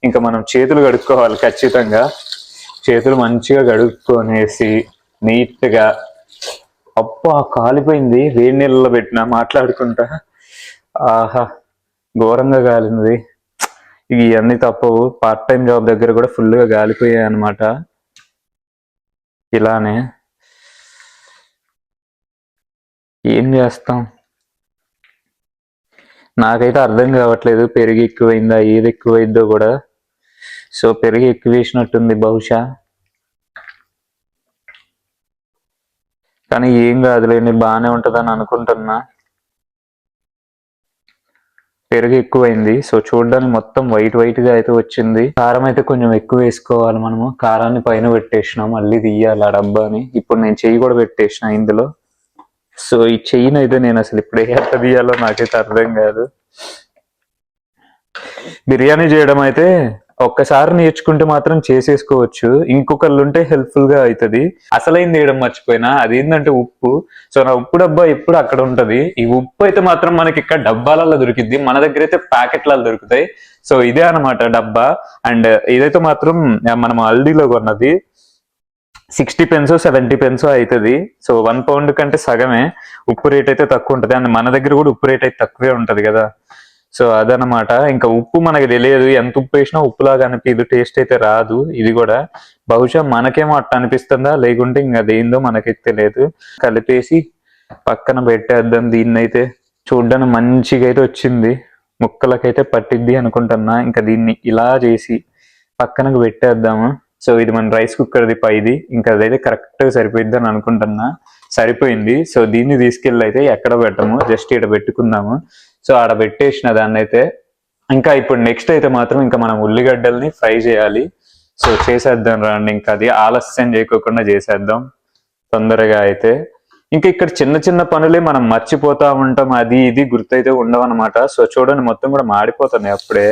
ఇంకా మనం చేతులు కడుక్కోవాలి ఖచ్చితంగా. చేతులు మంచిగా కడుక్కొనేసి నీట్గా. అబ్బా కాలిపోయింది, వేడి నీళ్ళలో పెట్టినా మాట్లాడుకుంటా. ఆహా ఘోరంగా గాలింది. ఇవన్నీ తప్పవు. పార్ట్ టైం జాబ్ దగ్గర కూడా ఫుల్గా గాలిపోయాయి అనమాట. ఇలానే ఏం చేస్తాం, నాకైతే అర్థం కావట్లేదు పెరుగు ఎక్కువైందా ఏది ఎక్కువైందో కూడా. సో పెరుగు ఎక్కువ వేసినట్టుంది బహుశా, కానీ ఏం కాదులేండి, బాగానే ఉంటుందని అనుకుంటున్నా. పెరుగు ఎక్కువైంది. సో చూడడానికి మొత్తం వైట్ వైట్ గా అయితే వచ్చింది. కారం అయితే కొంచెం ఎక్కువ వేసుకోవాలి మనము. కారాన్ని పైన పెట్టేసినాం, మళ్ళీ తీయాలి ఆ డబ్బాని. ఇప్పుడు నేను చెయ్యి కూడా పెట్టేసిన ఇందులో. సో ఈ చెయ్యిని అయితే నేను అసలు ఇప్పుడు ఎట్లా తీయాలో నాకైతే అర్థం కాదు. బిర్యానీ చేయడం అయితే ఒక్కసారి నేర్చుకుంటే మాత్రం చేసేసుకోవచ్చు, ఇంకొకళ్ళు ఉంటే హెల్ప్ఫుల్ గా అవుతుంది. అసలైంది వేయడం మర్చిపోయినా, అదేంటంటే ఉప్పు. సో నా ఉప్పు డబ్బా ఎప్పుడు అక్కడ ఉంటది. ఈ ఉప్పు అయితే మాత్రం మనకి ఇక్కడ డబ్బాలలో దొరికిద్ది, మన దగ్గర అయితే ప్యాకెట్లలో దొరుకుతాయి. సో ఇదే అనమాట డబ్బా. అండ్ ఇదైతే మాత్రం మనం హల్దీలో కొన్నది. 60 పెన్స్ 70 పెన్స్ అవుతుంది. సో 1 పౌండ్ కంటే సగమే. ఉప్పు రేట్ అయితే తక్కువ ఉంటది, అండ్ మన దగ్గర కూడా ఉప్పు రేట్ అయితే తక్కువే ఉంటది కదా. సో అదనమాట. ఇంకా ఉప్పు మనకి తెలియదు, ఎంత ఉప్పు వేసినా ఉప్పులాగా అనిపించదు, టేస్ట్ అయితే రాదు. ఇది కూడా బహుశా మనకేమో అట్ట అనిపిస్తుందా, లేకుంటే ఇంకా అదేందో మనకైతే తెలియదు. కలిపేసి పక్కన పెట్టేద్దాం. దీన్ని అయితే చూడ్డానికి మంచిగా అయితే వచ్చింది, ముక్కలకైతే పట్టిద్ది అనుకుంటున్నా. ఇంకా దీన్ని ఇలా చేసి పక్కనకు పెట్టేద్దాము. సో ఇది మన రైస్ కుక్కర్ది పైది, ఇంకా అదైతే కరెక్ట్ గా సరిపోయిద్ది అని అనుకుంటున్నా. సరిపోయింది. సో దీన్ని తీసుకెళ్ళి అయితే ఎక్కడ పెట్టము, జస్ట్ ఇక్కడ పెట్టుకుందాము. సో ఆడ పెట్టేసిన దాన్ని అయితే. ఇంకా ఇప్పుడు నెక్స్ట్ అయితే మాత్రం ఇంకా మనం ఉల్లిగడ్డల్ని ఫ్రై చేయాలి. సో చేసేద్దాం రండి, ఇంకా అది ఆలస్యం చేయకోకుండా చేసేద్దాం తొందరగా అయితే. ఇంకా ఇక్కడ చిన్న చిన్న పనులే మనం మర్చిపోతా ఉంటాం, అది ఇది గుర్తయితే ఉండవన్నమాట. సో చూడండి మొత్తం కూడా మాడిపోతున్నాయి అప్పుడే.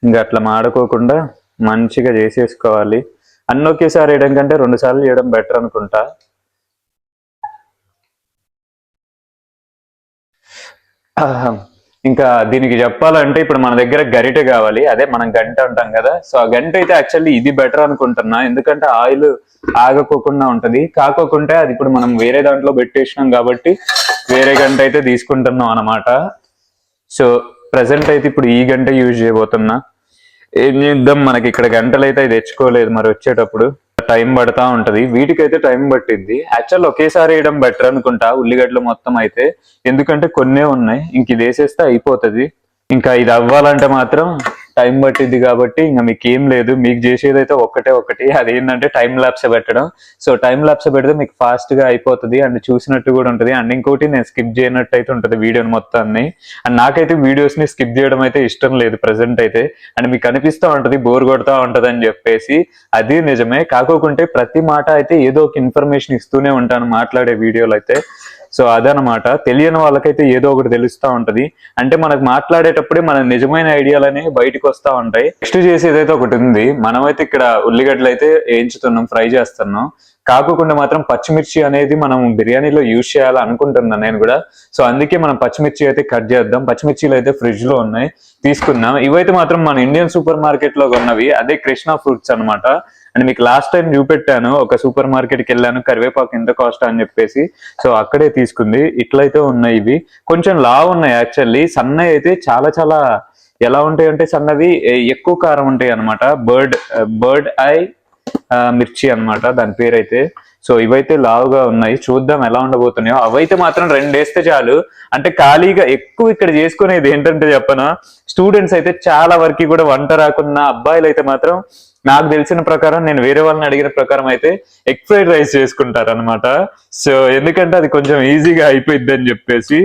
ఇంకా అట్లా మాడుకోకుండా మంచిగా చేసేసుకోవాలి. అన్ని ఒకేసారి వేయడం కంటే 2 సార్లు చేయడం బెటర్ అనుకుంటా. ఇంకా దీనికి చెప్పాలంటే ఇప్పుడు మన దగ్గర గరిటె కావాలి, అదే మనం గంట అంటాం కదా. సో ఆ గంట అయితే యాక్చువల్లీ ఇది బెటర్ అనుకుంటున్నా, ఎందుకంటే ఆయిల్ ఆగకోకుండా ఉంటది. కాకోకుంటే అది ఇప్పుడు మనం వేరే దాంట్లో పెట్టేసినాం కాబట్టి వేరే గంట అయితే తీసుకుంటున్నాం అనమాట. సో ప్రజెంట్ అయితే ఇప్పుడు ఈ గంట యూజ్ చేయబోతున్నా. ఏం చేద్దాం, మనకి ఇక్కడ గంటలు అయితే తెచ్చుకోలేదు, మరి వచ్చేటప్పుడు టైం పడతా ఉంటది. వీటికైతే టైం పట్టింది. యాక్చువల్ ఒకేసారి వేయడం బెటర్ అనుకుంటా ఉల్లిగడ్డలు మొత్తం అయితే, ఎందుకంటే కొన్నే ఉన్నాయి, ఇంక ఇది వేసేస్తే అయిపోతుంది. ఇంకా ఇది అవ్వాలంటే మాత్రం టైం పట్టిద్ది కాబట్టి ఇంకా మీకు ఏం లేదు, మీకు చేసేది అయితే ఒకటి, అదేంటంటే టైం ల్యాప్స్ పెట్టడం. సో టైం ల్యాప్స్ పెడితే మీకు ఫాస్ట్ గా అయిపోతుంది, అండ్ చూసినట్టు కూడా ఉంటది. అండ్ ఇంకోటి నేను స్కిప్ చేయనట్టు అయితే ఉంటది వీడియోని మొత్తాన్ని. అండ్ నాకైతే వీడియోస్ ని స్కిప్ చేయడం అయితే ఇష్టం లేదు ప్రెసెంట్ అయితే. అండ్ మీకు అనిపిస్తూ ఉంటది బోర్ కొడతా ఉంటది అని చెప్పేసి, అది నిజమే. కాకోకుంటే ప్రతి మాట అయితే ఏదో ఒక ఇన్ఫర్మేషన్ ఇస్తూనే ఉంటాను మాట్లాడే వీడియోలు అయితే. సో అదనమాట. తెలియని వాళ్ళకైతే ఏదో ఒకటి తెలుస్తూ ఉంటది. అంటే మనకు మాట్లాడేటప్పుడే మన నిజమైన ఐడియాలనే బయటకు వస్తూ ఉంటాయి. నెక్స్ట్ చేసేదైతే ఒకటి ఉంది. మనమైతే ఇక్కడ ఉల్లిగడ్డలు అయితే వేయించుతున్నాం, ఫ్రై చేస్తున్నాం. కాకుండా మాత్రం పచ్చిమిర్చి అనేది మనం బిర్యానీలో యూజ్ చేయాలి అనుకుంటున్నాను నేను కూడా. సో అందుకే మనం పచ్చిమిర్చి అయితే కట్ చేద్దాం. పచ్చిమిర్చిలు అయితే ఫ్రిడ్జ్ లో ఉన్నాయి, తీసుకుందాం. ఇవైతే మాత్రం మన ఇండియన్ సూపర్ మార్కెట్ లో ఉన్నవి, అదే కృష్ణ ఫ్రూట్స్ అనమాట. అండ్ మీకు లాస్ట్ టైం చూపెట్టాను, ఒక సూపర్ మార్కెట్కి వెళ్ళాను, కరివేపాకు ఎంత కాస్ట్ అని చెప్పేసి. సో అక్కడే తీసుకుంది. ఇట్లయితే ఉన్నాయి. ఇవి కొంచెం లావు ఉన్నాయి యాక్చువల్లీ. సన్నవి అయితే చాలా చాలా ఎలా ఉంటాయి అంటే సన్నవి ఎక్కువ కారం ఉంటాయి అనమాట. బర్డ్ ఐ మిర్చి అనమాట దాని పేరు అయితే. సో ఇవైతే లావుగా ఉన్నాయి, చూద్దాం ఎలా ఉండబోతున్నాయో. అవైతే మాత్రం 2 వేస్తే చాలు. అంటే ఖాళీగా ఎక్కువ ఇక్కడ చేసుకునేది ఏంటంటే చెప్పనా, స్టూడెంట్స్ అయితే చాలా వరకు కూడా వంట రాకున్నా, అబ్బాయిలు అయితే మాత్రం నాకు తెలిసిన ప్రకారం, నేను వేరే వాళ్ళని అడిగిన ప్రకారం అయితే ఎగ్ ఫ్రైడ్ రైస్ చేసుకుంటారు అనమాట. సో ఎందుకంటే అది కొంచెం ఈజీగా అయిపోయింది అని చెప్పేసి.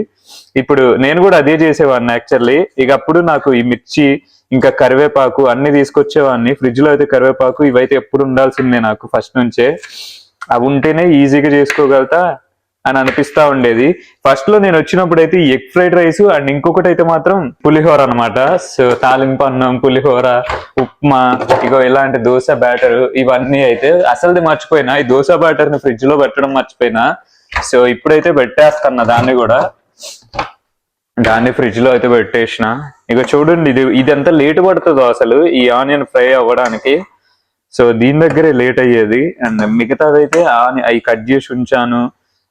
ఇప్పుడు నేను కూడా అదే చేసేవాడిని యాక్చువల్లీ. ఇక అప్పుడు నాకు ఈ మిర్చి ఇంకా కరివేపాకు అన్ని తీసుకొచ్చేవాడిని. ఫ్రిడ్జ్ లో అయితే కరివేపాకు ఇవైతే ఎప్పుడు ఉండాల్సిందే నాకు ఫస్ట్ నుంచే. అవి ఉంటేనే ఈజీగా చేసుకోగలుగుతా అని అనిపిస్తా ఉండేది. ఫస్ట్ లో నేను వచ్చినప్పుడు అయితే ఎగ్ ఫ్రైడ్ రైస్ అండ్ ఇంకొకటి అయితే మాత్రం పులిహోర అనమాట. సో తాలింపు అన్నం, పులిహోర, ఉప్మా, ఇగో ఇలాంటి దోశ బ్యాటర్, ఇవన్నీ అయితే అసలుది మర్చిపోయినా. ఈ దోశ బ్యాటర్ ని ఫ్రిడ్జ్ లో పెట్టడం మర్చిపోయినా. సో ఇప్పుడైతే పెట్టేస్తున్నా దాన్ని కూడా, దాన్ని ఫ్రిడ్జ్ లో అయితే పెట్టేసిన. ఇక చూడండి ఇదంతా లేట్ పడుతుందో అసలు ఈ ఆనియన్ ఫ్రై అవ్వడానికి. సో దీని దగ్గరే లేట్ అయ్యేది. అండ్ మిగతాదైతే అవి కట్ చేసి ఉంచాను.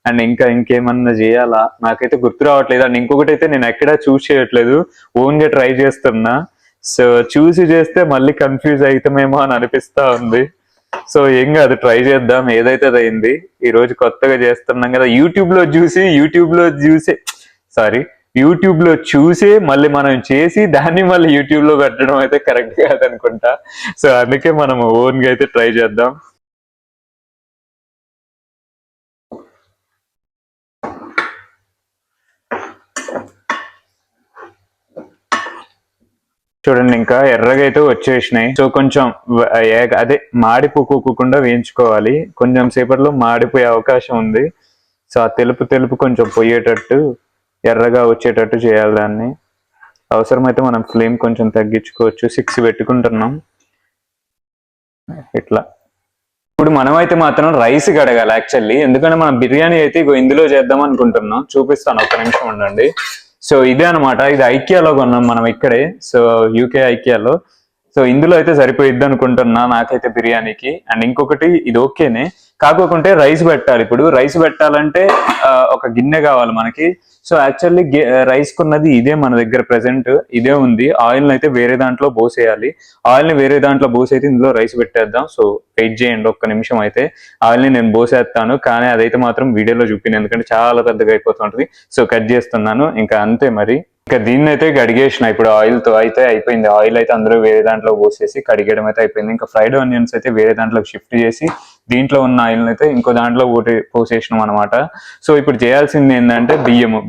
అండ్ ఇంకా ఇంకేమన్నా చేయాలా నాకైతే గుర్తు రావట్లేదు. అండ్ ఇంకొకటి అయితే నేను ఎక్కడా చూస్ చేయట్లేదు, ఓన్ గా ట్రై చేస్తున్నా. సో చూసి చేస్తే మళ్ళీ కన్ఫ్యూజ్ అవుతామేమో అని అనిపిస్తా ఉంది. సో ఏం కాదు, ట్రై చేద్దాం, ఏదైతే అది అయింది. ఈ రోజు కొత్తగా చేస్తున్నాం కదా, యూట్యూబ్ లో చూసి మళ్ళీ మనం చేసి దాన్ని మళ్ళీ యూట్యూబ్ లో పెట్టడం అయితే కరెక్ట్ కాదనుకుంటా. సో అందుకే మనం ఓన్ గా అయితే ట్రై చేద్దాం. చూడండి ఇంకా ఎర్రగా అయితే వచ్చేసినాయి. సో కొంచెం అదే మాడిపోకుండా వేయించుకోవాలి. కొంచెం సేపట్లో మాడిపోయే అవకాశం ఉంది. సో ఆ తెలుపు కొంచెం పోయేటట్టు ఎర్రగా వచ్చేటట్టు చేయాలి దాన్ని. అవసరమైతే మనం ఫ్లేమ్ కొంచెం తగ్గించుకోవచ్చు, 6 పెట్టుకుంటున్నాం ఇట్లా. ఇప్పుడు మనమైతే మాత్రం రైస్ కడగాలి యాక్చువల్లీ, ఎందుకంటే మనం బిర్యానీ అయితే ఇందులో చేద్దాం అనుకుంటున్నాం. చూపిస్తాను, ఒక్క నిమిషం ఉండండి. సో ఇదే అనమాట, ఇది ఐకియాలో కొన్నాం మనం ఇక్కడే, సో యూకే ఐకియాలో. సో ఇందులో అయితే సరిపోయిద్ది అనుకుంటున్నా నాకైతే బిర్యానీకి. అండ్ ఇంకొకటి ఇది ఓకేనే, కాకోకుంటే రైస్ పెట్టాలి. ఇప్పుడు రైస్ పెట్టాలంటే ఒక గిన్నె కావాలి మనకి. సో యాక్చువల్లీ రైస్ కున్నది ఇదే మన దగ్గర ప్రెసెంట్ ఇదే ఉంది. ఆయిల్ అయితే వేరే దాంట్లో పోసేయాలి. ఆయిల్ ని వేరే దాంట్లో పోసైతే ఇందులో రైస్ పెట్టేద్దాం. సో వెయిట్ చేయండి ఒక్క నిమిషం. అయితే ఆయిల్ ని నేను పోసేస్తాను, కానీ అదైతే మాత్రం వీడియోలో చూపిను, ఎందుకంటే చాలా పెద్దగా అయిపోతుంటది. సో కట్ చేస్తున్నాను, ఇంకా అంతే మరి. ఇంకా దీన్ని అయితే కడిగేసిన ఇప్పుడు ఆయిల్ తో అయితే అయిపోయింది. ఆయిల్ అయితే అందరూ వేరే దాంట్లో పోసేసి కడిగేయడం అయితే అయిపోయింది. ఇంకా ఫ్రైడ్ ఆనియన్స్ అయితే వేరే దాంట్లోకి షిఫ్ట్ చేసి దీంట్లో ఉన్న ఆయిల్ అయితే ఇంకో దాంట్లో పోసేసినాం అనమాట. సో ఇప్పుడు చేయాల్సింది ఏంటంటే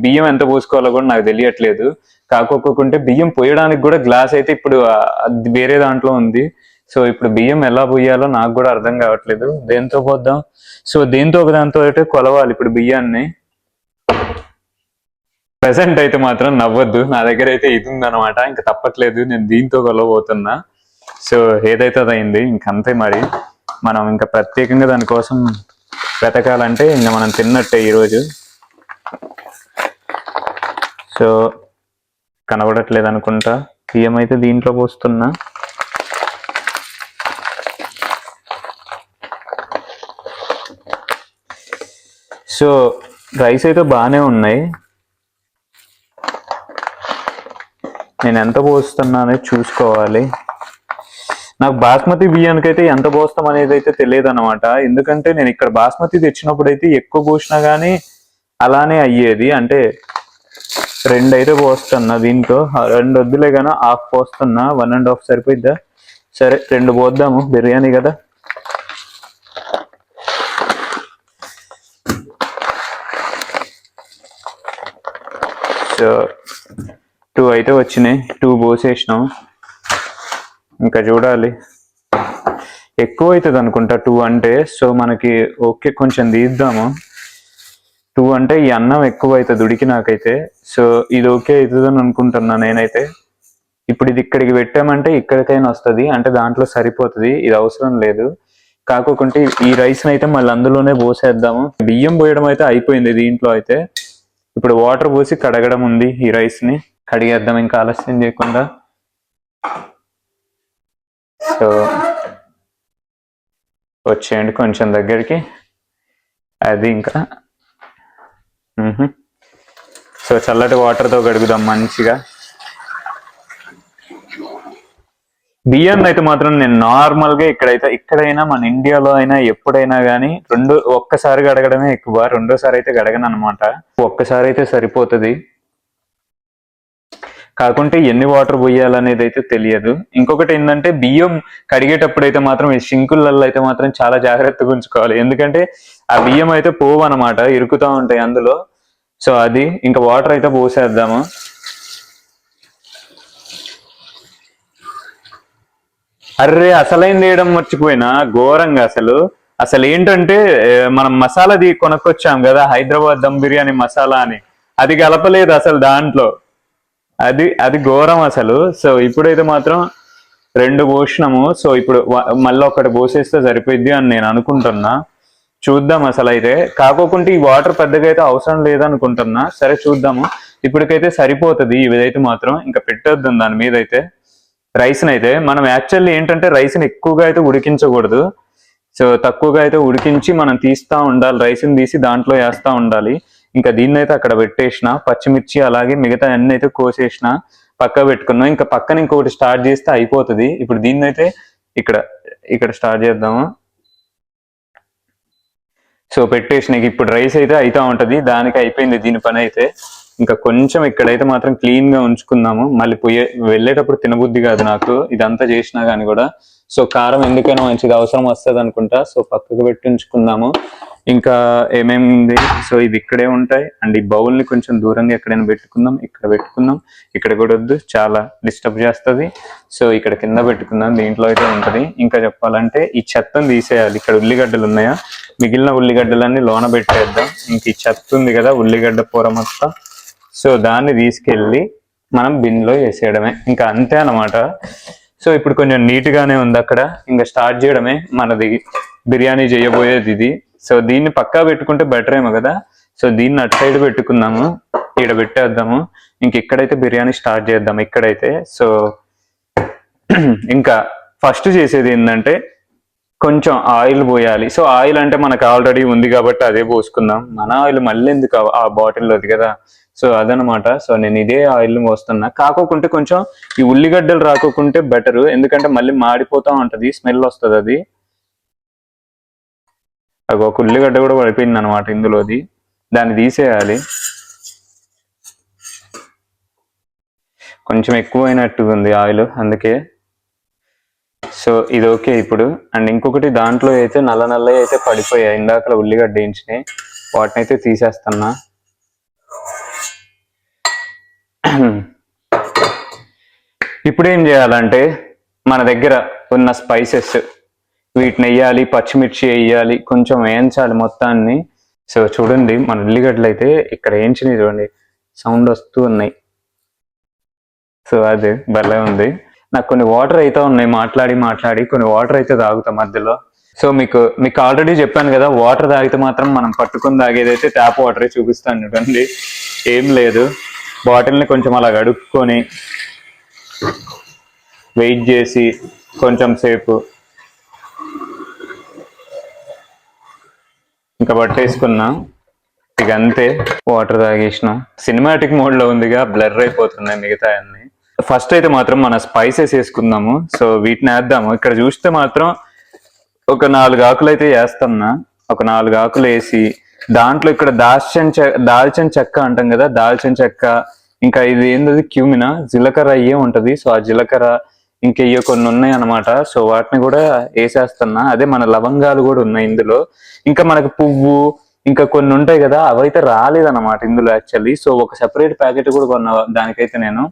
బియ్యం ఎంత పోసుకోవాలో కూడా నాకు తెలియట్లేదు. కాకోకుంటే బియ్యం పోయడానికి కూడా గ్లాస్ అయితే ఇప్పుడు వేరే దాంట్లో ఉంది. సో ఇప్పుడు బియ్యం ఎలా పోయాలో నాకు కూడా అర్థం కావట్లేదు. దేంతో పోద్దాం? సో దేంతో ఒక దాంతో అయితే కొలవాలి ఇప్పుడు బియ్యాన్ని. ప్రెసెంట్ అయితే మాత్రం నవ్వద్దు, నా దగ్గర అయితే ఇది ఉందన్నమాట, ఇంకా తప్పట్లేదు, నేను దీంతో కొలవబోతున్నా. సో ఏదైతే అదైంది, ఇంకంతే మరి. మనం ఇంకా ప్రత్యేకంగా దానికోసం వెతకాలంటే ఇంకా మనం తిన్నట్టే ఈరోజు. సో కనబడట్లేదు అనుకుంటా, బియ్యం అయితే దీంట్లో పోస్తున్నా. సో రైస్ అయితే బాగానే ఉన్నాయి. నేను ఎంత పోస్తున్నా అనేది చూసుకోవాలి. నాకు బాస్మతి బియ్యానికి అయితే ఎంత పోస్తాం అనేది అయితే తెలియదు అనమాట. ఎందుకంటే నేను ఇక్కడ బాస్మతి తెచ్చినప్పుడు అయితే ఎక్కువ పోసినా కానీ అలానే అయ్యేది. అంటే 2 అయితే పోస్తున్నా, దీంట్లో 2 వద్దులే కానీ 1/2 పోస్తున్నా. 1.5 సరిపోయిద్దా? సరే 2 పోద్దాము, బిర్యానీ కదా. సో 2 అయితే వచ్చినాయి, 2 పోసేసినాం. ఇంకా చూడాలి, ఎక్కువ అవుతుంది అనుకుంటా 2 అంటే. సో మనకి ఓకే, కొంచెం తీద్దాము. 2 అంటే ఈ అన్నం ఎక్కువ అవుతుంది ఉడికి నాకైతే. సో ఇది ఓకే అవుతుందని అనుకుంటున్నా నేనైతే. ఇప్పుడు ఇది ఇక్కడికి పెట్టామంటే ఇక్కడికైనా వస్తుంది, అంటే దాంట్లో సరిపోతుంది, ఇది అవసరం లేదు. కాకోకుంటే ఈ రైస్ని అయితే మళ్ళీ అందులోనే పోసేద్దాము. బియ్యం పోయడం అయితే అయిపోయింది దీంట్లో అయితే. ఇప్పుడు వాటర్ పోసి కడగడం ఉంది, ఈ రైస్ని కడిగేద్దాం ఇంకా ఆలస్యం చేయకుండా. సో వచ్చేయండి కొంచెం దగ్గరికి, అది ఇంకా. సో చల్లటి వాటర్తో కడుగుదాం మంచిగా. బియ్యాన్ని అయితే మాత్రం నేను నార్మల్గా ఇక్కడైనా మన ఇండియాలో అయినా ఎప్పుడైనా కానీ ఒక్కసారి కడగడమే ఎక్కువ, రెండోసారి అయితే కడగను అనమాట. ఒక్కసారి అయితే సరిపోతుంది. కాకుంటే ఎన్ని వాటర్ పోయాలనేది అయితే తెలియదు. ఇంకొకటి ఏంటంటే బియ్యం కడిగేటప్పుడు అయితే మాత్రం ఈ షింకులలో అయితే మాత్రం చాలా జాగ్రత్తగా ఉంచుకోవాలి, ఎందుకంటే ఆ బియ్యం అయితే పోవు అనమాట, ఇరుకుతూ ఉంటాయి అందులో. సో అది ఇంకా వాటర్ అయితే పోసేద్దాము. అర్రే అసలైంది వేయడం మర్చిపోయినా ఘోరంగా. అసలు ఏంటంటే మనం మసాలాది కొనుక్కొచ్చాం కదా, హైదరాబాద్ దమ్ బిర్యానీ మసాలా అని, అది కలపలేదు అసలు దాంట్లో. అది ఘోరం అసలు. సో ఇప్పుడైతే మాత్రం 2 పోసినాము. సో ఇప్పుడు మళ్ళీ ఒకటి పోసేస్తే సరిపోద్ది అని నేను అనుకుంటున్నా. చూద్దాం అసలు అయితే. కాకోకుంటే ఈ వాటర్ పెద్దగా అయితే అవసరం లేదనుకుంటున్నా. సరే చూద్దాము. ఇప్పటికైతే సరిపోతుంది ఇదైతే మాత్రం. ఇంకా పెట్టొద్దాం దాని మీద అయితే. రైస్ని అయితే మనం యాక్చువల్లీ ఏంటంటే రైస్ని ఎక్కువగా అయితే ఉడికించకూడదు. సో తక్కువగా అయితే ఉడికించి మనం తీస్తా ఉండాలి, రైస్ని తీసి దాంట్లో వేస్తా ఉండాలి. ఇంకా దీన్ని అయితే అక్కడ పెట్టేసిన, పచ్చిమిర్చి అలాగే మిగతా అన్ని అయితే కోసేసిన పక్క పెట్టుకున్నాం. ఇంకా పక్కన ఇంకొకటి స్టార్ట్ చేస్తే అయిపోతుంది. ఇప్పుడు దీన్ని అయితే ఇక్కడ ఇక్కడ స్టార్ట్ చేద్దాము. సో పెట్టేసిన ఇప్పుడు రైస్ అయితే అవుతా ఉంటది, దానికి అయిపోయింది దీని పని అయితే. ఇంకా కొంచెం ఇక్కడైతే మాత్రం క్లీన్ గా ఉంచుకుందాము, మళ్ళీ వెళ్ళేటప్పుడు తినబుద్ధి కాదు నాకు ఇదంతా చేసినా కానీ కూడా. సో కారం ఎందుకైనా మంచిది అవసరం వస్తుంది అనుకుంటా. సో పక్కకు పెట్టి ఉంచుకుందాము. ఇంకా ఏమేమి ఉంది, సో ఇది ఇక్కడే ఉంటాయి. అండ్ ఈ బౌల్ ని కొంచెం దూరంగా ఎక్కడైనా పెట్టుకుందాం, ఇక్కడ పెట్టుకుందాం. ఇక్కడ కూడా వద్దు, చాలా డిస్టర్బ్ చేస్తుంది. సో ఇక్కడ కింద పెట్టుకుందాం, దీంట్లో అయితే ఉంటది. ఇంకా చెప్పాలంటే ఈ చెత్తను తీసేయాలి. ఇక్కడ ఉల్లిగడ్డలు ఉన్నాయా, మిగిలిన ఉల్లిగడ్డలన్నీ లోన పెట్టేద్దాం. ఇంక ఈ చెత్త ఉంది కదా ఉల్లిగడ్డ కూర మొత్తం, సో దాన్ని తీసుకెళ్ళి మనం బిన్లో వేసేయడమే, ఇంకా అంతే అన్నమాట. సో ఇప్పుడు కొంచెం నీట్ గానే ఉంది అక్కడ. ఇంకా స్టార్ట్ చేయడమే మనది బిర్యానీ చేయబోయేది ఇది. సో దీన్ని పక్కా పెట్టుకుంటే బెటర్ ఏమో కదా. సో దీన్ని అటు సైడ్ పెట్టుకుందాము, ఇక్కడ పెట్టేద్దాము. ఇంక ఇక్కడైతే బిర్యానీ స్టార్ట్ చేద్దాం ఇక్కడైతే. సో ఇంకా ఫస్ట్ చేసేది ఏంటంటే కొంచెం ఆయిల్ పోయాలి. సో ఆయిల్ అంటే మనకు ఆల్రెడీ ఉంది కాబట్టి అదే పోసుకుందాం. మన ఆయిల్ మళ్ళీ ఎందుకు ఆ బాటిల్లోది కదా. సో అదనమాట. సో నేను ఇదే ఆయిల్ పోస్తున్నా. కాకోకుంటే కొంచెం ఈ ఉల్లిగడ్డలు రాకోకుంటే బెటర్, ఎందుకంటే మళ్ళీ మాడిపోతా ఉంటది, స్మెల్ వస్తుంది అది. ఒక ఉల్లిగడ్డ కూడా పడిపోయింది అనమాట ఇందులోది, దాన్ని తీసేయాలి. కొంచెం ఎక్కువైనట్టు ఉంది ఆయిల్ అందుకే. సో ఇది ఓకే ఇప్పుడు. అండ్ ఇంకొకటి దాంట్లో అయితే నల్ల నల్లవి అయితే పడిపోయాయి ఇందాక ఉల్లిగడ్డ వేయించినాయి, వాటిని అయితే తీసేస్తున్నా. ఇప్పుడు ఏం చేయాలంటే మన దగ్గర ఉన్న స్పైసెస్ వీటిని వేయాలి, పచ్చిమిర్చి వేయాలి, కొంచెం వేయించాలి మొత్తాన్ని. సో చూడండి మన ఉల్లిగడ్డలు అయితే ఇక్కడ వేయించినవి చూడండి, సౌండ్ వస్తూ ఉన్నాయి. సో అది భలే ఉంది. నాకు కొన్ని వాటర్ అయితే ఉన్నాయి, మాట్లాడి కొన్ని వాటర్ అయితే తాగుతా మధ్యలో. సో మీకు ఆల్రెడీ చెప్పాను కదా, వాటర్ తాగితే మాత్రం మనం పట్టుకొని తాగేదైతే ట్యాప్ వాటరే చూపిస్తాను చూడండి. ఏం లేదు, బాటిల్ని కొంచెం అలా కడుక్కొని వెయిట్ చేసి కొంచెం సేపు ఇంకా పట్టేసుకున్నా. ఇక అంతే, వాటర్ తాగేసినాం. సినిమాటిక్ మోడ్ లో ఉందిగా, బ్లర్ అయిపోతున్నాయి మిగతా అన్ని. ఫస్ట్ అయితే మాత్రం మన స్పైసెస్ వేసుకుందాము. సో వీటిని వేద్దాము. ఇక్కడ చూస్తే మాత్రం ఒక 4 ఆకులు అయితే వేస్తున్నా. ఒక 4 ఆకులు వేసి దాంట్లో ఇక్కడ దాల్చిన చెక్క అంటాం కదా, దాల్చిన చెక్క, ఇంకా ఇది ఏంటది క్యూమినా, జీలకర్ర అయ్యే ఉంటది. సో ఆ జీలకర్ర ఇంకా ఇవి కొన్ని ఉన్నాయి అనమాట. సో వాటిని కూడా వేసేస్తున్నా. అదే మన లవంగాలు కూడా ఉన్నాయి ఇందులో. ఇంకా మనకు పువ్వు ఇంకా కొన్ని ఉంటాయి కదా, అవైతే రాలేదన్నమాట ఇందులో యాక్చువల్లీ. సో ఒక సెపరేట్ ప్యాకెట్ కూడా కొన్నా దానికైతే నేను.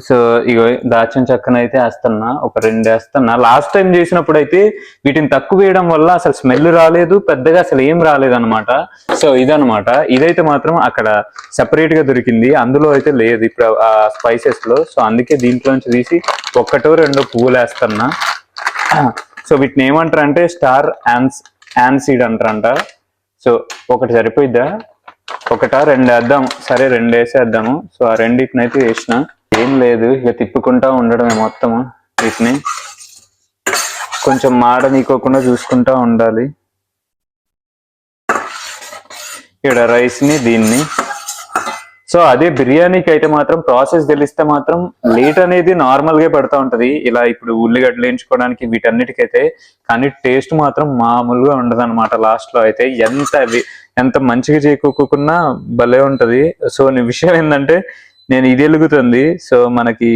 సో ఇగో దాల్చిన చెక్కన అయితే వేస్తున్నా, ఒక 2 వేస్తున్నా. లాస్ట్ టైం చేసినప్పుడు అయితే వీటిని తక్కువ వేయడం వల్ల అసలు స్మెల్ రాలేదు, పెద్దగా అసలు ఏం రాలేదు అనమాట. సో ఇదనమాట. ఇదైతే మాత్రం అక్కడ సెపరేట్ గా దొరికింది, అందులో అయితే లేదు ఇప్పుడు ఆ స్పైసెస్ లో. సో అందుకే దీంట్లోంచి తీసి 1 2 పువ్వులు వేస్తున్నా. సో వీటిని ఏమంటారు అంటే స్టార్ యాన్సీడ్ అంటారంట. సో ఒకటి సరిపోయిద్దా, 1 2 వేద్దాం, సరే 2 వేసేద్దాము. సో ఆ రెండింటిని అయితే వేసిన. ఏం లేదు, ఇక తిప్పుకుంటా ఉండడమే మొత్తము. వీటిని కొంచెం మాడనీకోకుండా చూసుకుంటా ఉండాలి. ఇక్కడ రైస్ ని దీన్ని. సో అదే బిర్యానీకి అయితే మాత్రం ప్రాసెస్ తెలిస్తే మాత్రం లేట్ అనేది నార్మల్ గా పడతా ఉంటది, ఇలా ఇప్పుడు ఉల్లిగడ్డలు వేయించుకోవడానికి వీటన్నిటికైతే. కానీ టేస్ట్ మాత్రం మామూలుగా ఉండదు అనమాట. లాస్ట్ లో అయితే ఎంత మంచిగా చేయకోకున్నా భలే ఉంటది. సో విషయం ఏంటంటే నేను ఇది వెలుగుతుంది. సో మనకి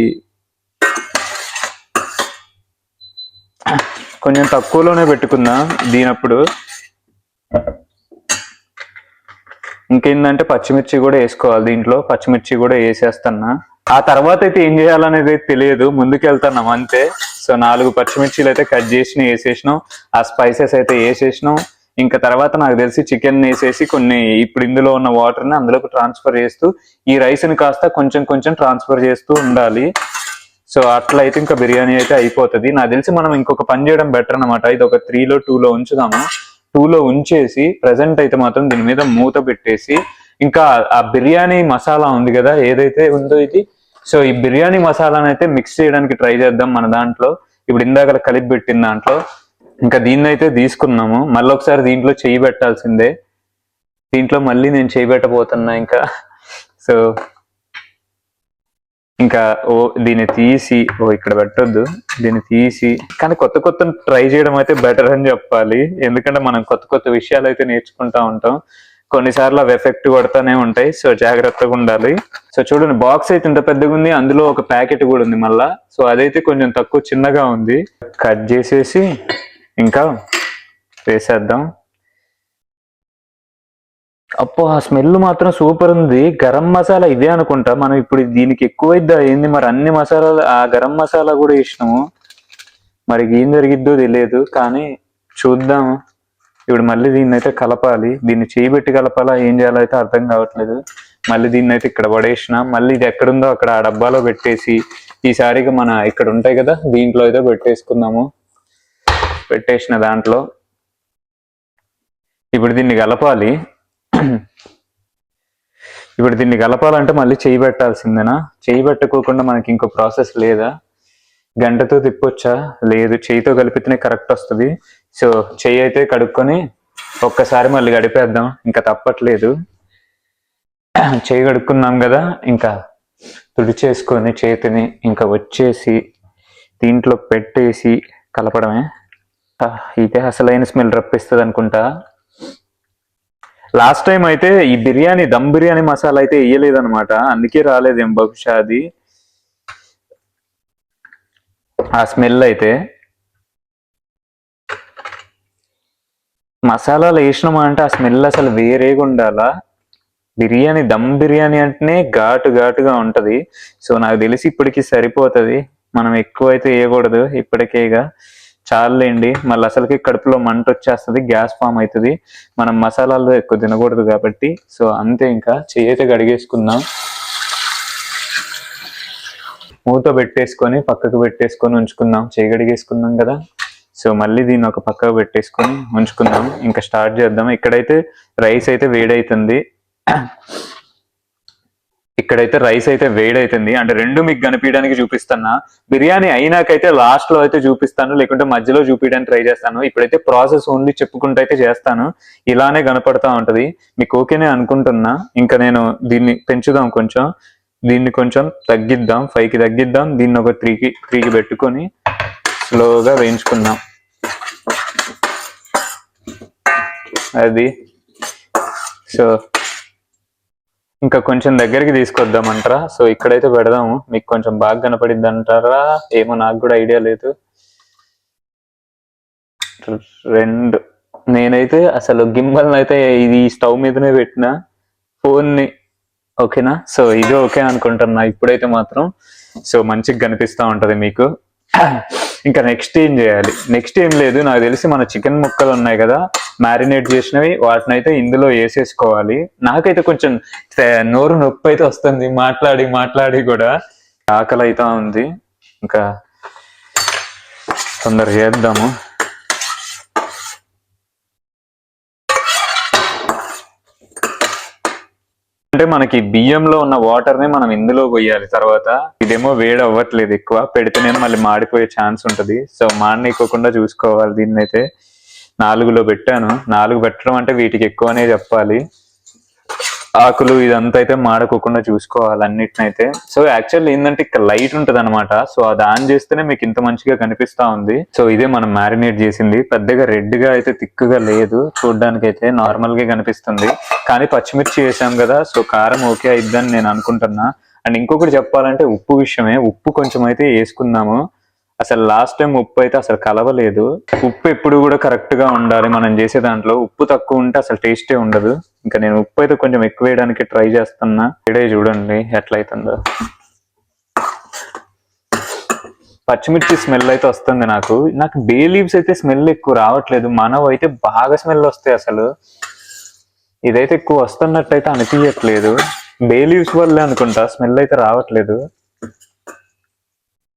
కొంచెం తక్కువలోనే పెట్టుకున్నా దీనప్పుడు. ఇంకేందంటే పచ్చిమిర్చి కూడా వేసుకోవాలి దీంట్లో, పచ్చిమిర్చి కూడా వేసేస్తున్నా. ఆ తర్వాత అయితే ఏం చేయాలనేది తెలియదు, ముందుకెళ్తున్నాం అంతే. సో 4 పచ్చిమిర్చిలు అయితే కట్ చేసి వేసేసినాం, ఆ స్పైసెస్ అయితే వేసేసినాం. ఇంకా తర్వాత నాకు తెలిసి చికెన్ వేసేసి కొన్ని ఇప్పుడు ఇందులో ఉన్న వాటర్ని అందులోకి ట్రాన్స్ఫర్ చేస్తూ ఈ రైస్ని కాస్త కొంచెం కొంచెం ట్రాన్స్ఫర్ చేస్తూ ఉండాలి. సో అట్లా అయితే ఇంకా బిర్యానీ అయితే అయిపోతుంది. నాకు తెలిసి మనం ఇంకొక పని చేయడం బెటర్ అనమాట. ఇది ఒక 3లో 2లో ఉంచుదాము. 2లో ఉంచేసి ప్రెసెంట్ అయితే మాత్రం దీని మీద మూత పెట్టేసి ఇంకా ఆ బిర్యానీ మసాలా ఉంది కదా ఏదైతే ఉందో ఇది, సో ఈ బిర్యానీ మసాలాను అయితే మిక్స్ చేయడానికి ట్రై చేద్దాం మన దాంట్లో. ఇప్పుడు ఇందాక కలిపి పెట్టిన దాంట్లో ఇంకా దీన్ని అయితే తీసుకున్నాము. మళ్ళీ ఒకసారి దీంట్లో చేయి పెట్టాల్సిందే. దీంట్లో మళ్ళీ నేను చేయి పెట్టబోతున్నా ఇంకా. సో ఇంకా దీన్ని తీసి ఇక్కడ పెట్టొద్దు, దీన్ని తీసి. కానీ కొత్త కొత్త ట్రై చేయడం అయితే బెటర్ అని చెప్పాలి. ఎందుకంటే మనం కొత్త కొత్త విషయాలు అయితే నేర్చుకుంటా ఉంటాం. కొన్నిసార్లు అవి ఎఫెక్ట్ కొడతానే ఉంటాయి. సో జాగ్రత్తగా ఉండాలి. సో చూడండి, బాక్స్ అయితే ఇంత పెద్దగా ఉంది, అందులో ఒక ప్యాకెట్ కూడా ఉంది మళ్ళా. సో అదైతే కొంచెం తక్కువ చిన్నగా ఉంది. కట్ చేసేసి ఇంకా వేసేద్దాం. అప్పో, ఆ స్మెల్ మాత్రం సూపర్ ఉంది. గరం మసాలా ఇదే అనుకుంటా. మనం ఇప్పుడు దీనికి ఎక్కువైద్దా ఏంది మరి, అన్ని మసాలాలు ఆ గరం మసాలా కూడా వేసినాము. మరి ఏం జరిగిద్దో తెలియదు, కానీ చూద్దాం. ఇప్పుడు మళ్ళీ దీన్ని అయితే కలపాలి. దీన్ని చేయబెట్టి కలపాలా ఏం చేయాలో అయితే అర్థం కావట్లేదు. మళ్ళీ దీన్ని అయితే ఇక్కడ పడేసిన, మళ్ళీ ఇది ఎక్కడుందో అక్కడ ఆ డబ్బాలో పెట్టేసి ఈసారిగా మన ఇక్కడ ఉంటాయి కదా దీంట్లో అయితే పెట్టేసుకుందాము. పెట్టేసిన దాంట్లో ఇప్పుడు దీన్ని కలపాలి. ఇప్పుడు దీన్ని కలపాలంటే మళ్ళీ చేయి పెట్టాల్సిందేనా? చేయి పెట్టుకోకుండా మనకి ఇంకో ప్రాసెస్ లేదా? గంటతో తిప్పొచ్చా? లేదు, చేయితో కలిపితేనే కరెక్ట్ వస్తుంది. సో చేయి అయితే కడుక్కొని ఒక్కసారి మళ్ళీ గడిపేద్దాం, ఇంకా తప్పట్లేదు. చేయి కడుక్కున్నాం కదా, ఇంకా తుడిచేసుకొని చేతిని ఇంకా వచ్చేసి దీంట్లో పెట్టేసి కలపడమే. ఇదే అసలైన స్మెల్ రప్పిస్తుంది అనుకుంటా. లాస్ట్ టైం అయితే ఈ బిర్యానీ దమ్ బిర్యానీ మసాలా అయితే వేయలేదు అనమాట, అందుకే రాలేదేం బహుశా అది ఆ స్మెల్. అయితే మసాలాలు వేసినామా అంటే ఆ స్మెల్ అసలు వేరేగా ఉండాలా. బిర్యానీ దమ్ బిర్యానీ అంటేనే ఘాటు ఘాటుగా ఉంటది. సో నాకు తెలిసి ఇప్పటికి సరిపోతుంది, మనం ఎక్కువ అయితే వేయకూడదు ఇప్పటికేగా. చాలండి, మళ్ళీ అసలుకి కడుపులో మంట వచ్చేస్తుంది, గ్యాస్ ఫామ్ అవుతుంది. మనం మసాలాలు ఎక్కువ తినకూడదు కాబట్టి. సో అంతే, ఇంకా చెయ్యి అయితే కడిగేసుకుందాం. మూత పెట్టేసుకొని పక్కకు పెట్టేసుకొని ఉంచుకుందాం. చేయి కడిగేసుకున్నాం కదా, సో మళ్ళీ దీన్ని ఒక పక్కకు పెట్టేసుకొని ఉంచుకుందాం. ఇంకా స్టార్ట్ చేద్దాం. ఇక్కడైతే రైస్ అయితే వేడవుతుంది. ఇక్కడైతే రైస్ అయితే వేడైతుంది. అంటే రెండు మీకు కనిపించడానికి చూపిస్తున్నా. బిర్యానీ అయినాకైతే లాస్ట్ లో అయితే చూపిస్తాను, లేకుంటే మధ్యలో చూపించడానికి ట్రై చేస్తాను. ఇప్పుడైతే ప్రాసెస్ ఓన్లీ చెప్పుకుంటూ అయితే చేస్తాను. ఇలానే కనపడతా ఉంటది. మీకు ఓకేనే అనుకుంటున్నా. ఇంకా నేను దీన్ని పెంచుదాం కొంచెం, దీన్ని కొంచెం తగ్గిద్దాం, 5కి తగ్గిద్దాం. దీన్ని ఒక 3కి పెట్టుకొని స్లోగా వేయించుకుందాం. అది సో ఇంకా కొంచెం దగ్గరికి తీసుకొద్దామంటారా? సో ఇక్కడైతే పెడదాము, మీకు కొంచెం బాగా కనపడిద్ది అంటారా ఏమో, నాకు కూడా ఐడియా లేదు. నేనైతే అసలు గింబల్ అయితే ఇది స్టవ్ మీదనే పెట్టిన ఫోన్ని. ఓకేనా? సో ఇది ఓకే అనుకుంటున్నా ఇప్పుడైతే మాత్రం. సో మంచిగా కనిపిస్తూ ఉంటది మీకు. ఇంకా నెక్స్ట్ ఏం చేయాలి? నెక్స్ట్ ఏం లేదు, నాకు తెలిసి మన చికెన్ ముక్కలు ఉన్నాయి కదా మ్యారినేట్ చేసినవి, వాటిని అయితే ఇందులో వేసేసుకోవాలి. నాకైతే కొంచెం నోరు నొప్పి అయితే వస్తుంది మాట్లాడి మాట్లాడి కూడా. ఆకలి అయితే ఉంది, ఇంకా తొందర చేద్దాము. అంటే మనకి బియ్యంలో ఉన్న వాటర్ ని మనం ఇందులో పోయాలి తర్వాత. ఇదేమో వేడి అవ్వట్లేదు ఎక్కువ, పెడితేనే మళ్ళీ మాడిపోయే ఛాన్స్ ఉంటది. సో మాడనీయకోకుండా చూసుకోవాలి. దీన్ని అయితే 4లో పెట్టాను. 4 పెట్టడం అంటే వీటికి ఎక్కువనే చెప్పాలి. ఆకులు ఇదంతా అయితే మాడకోకుండా చూసుకోవాలి అన్నిటినైతే. సో యాక్చువల్లీ ఏంటంటే ఇక్కడ లైట్ ఉంటది అనమాట. సో అది ఆన్ చేస్తేనే మీకు ఇంత మంచిగా కనిపిస్తా ఉంది. సో ఇదే మనం మ్యారినేట్ చేసింది. పెద్దగా రెడ్ గా అయితే తిక్కుగా లేదు, చూడడానికి అయితే నార్మల్ గా కనిపిస్తుంది. కానీ పచ్చిమిర్చి వేసాం కదా, సో కారం ఓకే అయిద్దని నేను అనుకుంటున్నా. అండ్ ఇంకొకటి చెప్పాలంటే ఉప్పు విషయమే. ఉప్పు కొంచెం అయితే వేసుకుందాము. అసలు లాస్ట్ టైం ఉప్పు అయితే అసలు కలవలేదు. ఉప్పు ఎప్పుడు కూడా కరెక్ట్ గా ఉండాలి మనం చేసే దాంట్లో. ఉప్పు తక్కువ ఉంటే అసలు టేస్టే ఉండదు. ఇంకా నేను ఉప్పు అయితే కొంచెం ఎక్కువ వేయడానికి ట్రై చేస్తున్నా. ఇడే చూడండి ఎట్లయితుందో. పచ్చిమిర్చి స్మెల్ అయితే వస్తుంది నాకు. బే లీవ్స్ అయితే స్మెల్ ఎక్కువ రావట్లేదు, మనవి అయితే బాగా స్మెల్ వస్తాయి అసలు. ఇదైతే ఎక్కువ వస్తున్నట్టయితే అనిపించట్లేదు. బే లీవ్స్ వల్లే అనుకుంటా స్మెల్ అయితే రావట్లేదు.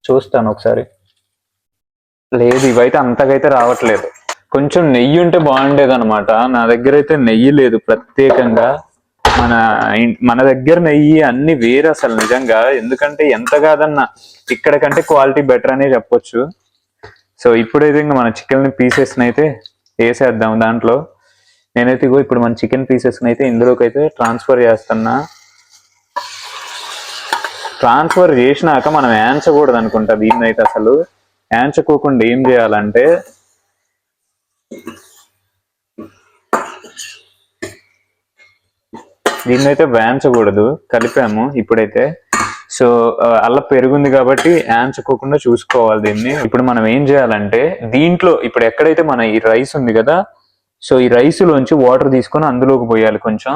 చూస్తాను ఒకసారి. లేదు, ఇవైతే అంతకైతే రావట్లేదు. కొంచెం నెయ్యి ఉంటే బాగుండేది అనమాట. నా దగ్గర అయితే నెయ్యి లేదు ప్రత్యేకంగా. మన దగ్గర నెయ్యి అన్ని వేరు అసలు నిజంగా. ఎందుకంటే ఎంత కాదన్నా ఇక్కడ కంటే క్వాలిటీ బెటర్ అనే చెప్పొచ్చు. సో ఇప్పుడైతే ఇంకా మన చికెన్ పీసెస్ అయితే వేసేద్దాం దాంట్లో. నేనైతే ఇగో ఇప్పుడు మన చికెన్ పీసెస్ అయితే ఇందులోకి అయితే ట్రాన్స్ఫర్ చేస్తున్నా. ట్రాన్స్ఫర్ చేసినాక మనం యాంచకూడదు అనుకుంటా దీన్ని అయితే. అసలు యాంచుకోకుండా ఏం చేయాలంటే దీన్నైతే వేయించకూడదు, కలిపాము ఇప్పుడైతే. సో అలా పెరుగుంది కాబట్టి యాంచుకోకుండా చూసుకోవాలి దీన్ని. ఇప్పుడు మనం ఏం చేయాలంటే దీంట్లో ఇప్పుడు ఎక్కడైతే మన ఈ రైస్ ఉంది కదా, సో ఈ రైస్ లోంచి వాటర్ తీసుకొని అందులోకి పోయాలి కొంచెం.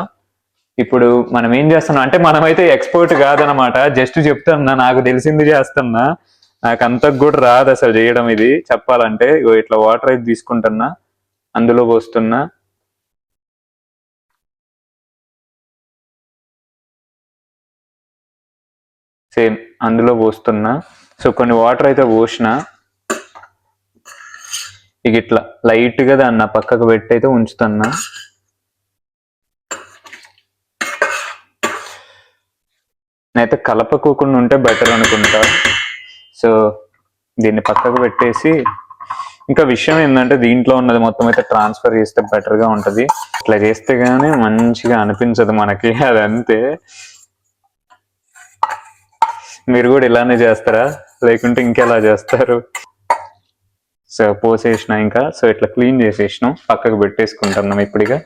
ఇప్పుడు మనం ఏం చేస్తున్నాం అంటే మనమైతే ఎక్స్పర్ట్ కాదనమాట, జస్ట్ చెప్తున్నా, నాకు తెలిసింది చేస్తున్నా. నాకు అంత కూడా రాదు అసలు చేయడం ఇది చెప్పాలంటే. ఇట్లా వాటర్ అయితే తీసుకుంటున్నా, అందులో పోస్తున్నా. సేమ్ అందులో పోస్తున్నా. సో కొన్ని వాటర్ అయితే పోసిన. ఇక ఇట్లా లైట్ గా దాన్ని పక్కకు పెట్టి అయితే ఉంచుతున్నా. నేనైతే కలపకోకుండా ఉంటే బెటర్ అనుకుంటా. సో దీన్ని పక్కకు పెట్టేసి, ఇంకా విషయం ఏంటంటే దీంట్లో ఉన్నది మొత్తం అయితే ట్రాన్స్ఫర్ చేస్తే బెటర్ గా ఉంటది. ఇట్లా చేస్తే గానీ మంచిగా అనిపించదు మనకి, అదంతే. మీరు కూడా ఇలానే చేస్తారా లేకుంటే ఇంకెలా చేస్తారు? సో పోసేసిన ఇంకా. సో ఇట్లా క్లీన్ చేసేసినాం, పక్కకు పెట్టేసుకుంటున్నాం. ఇప్పుడుగా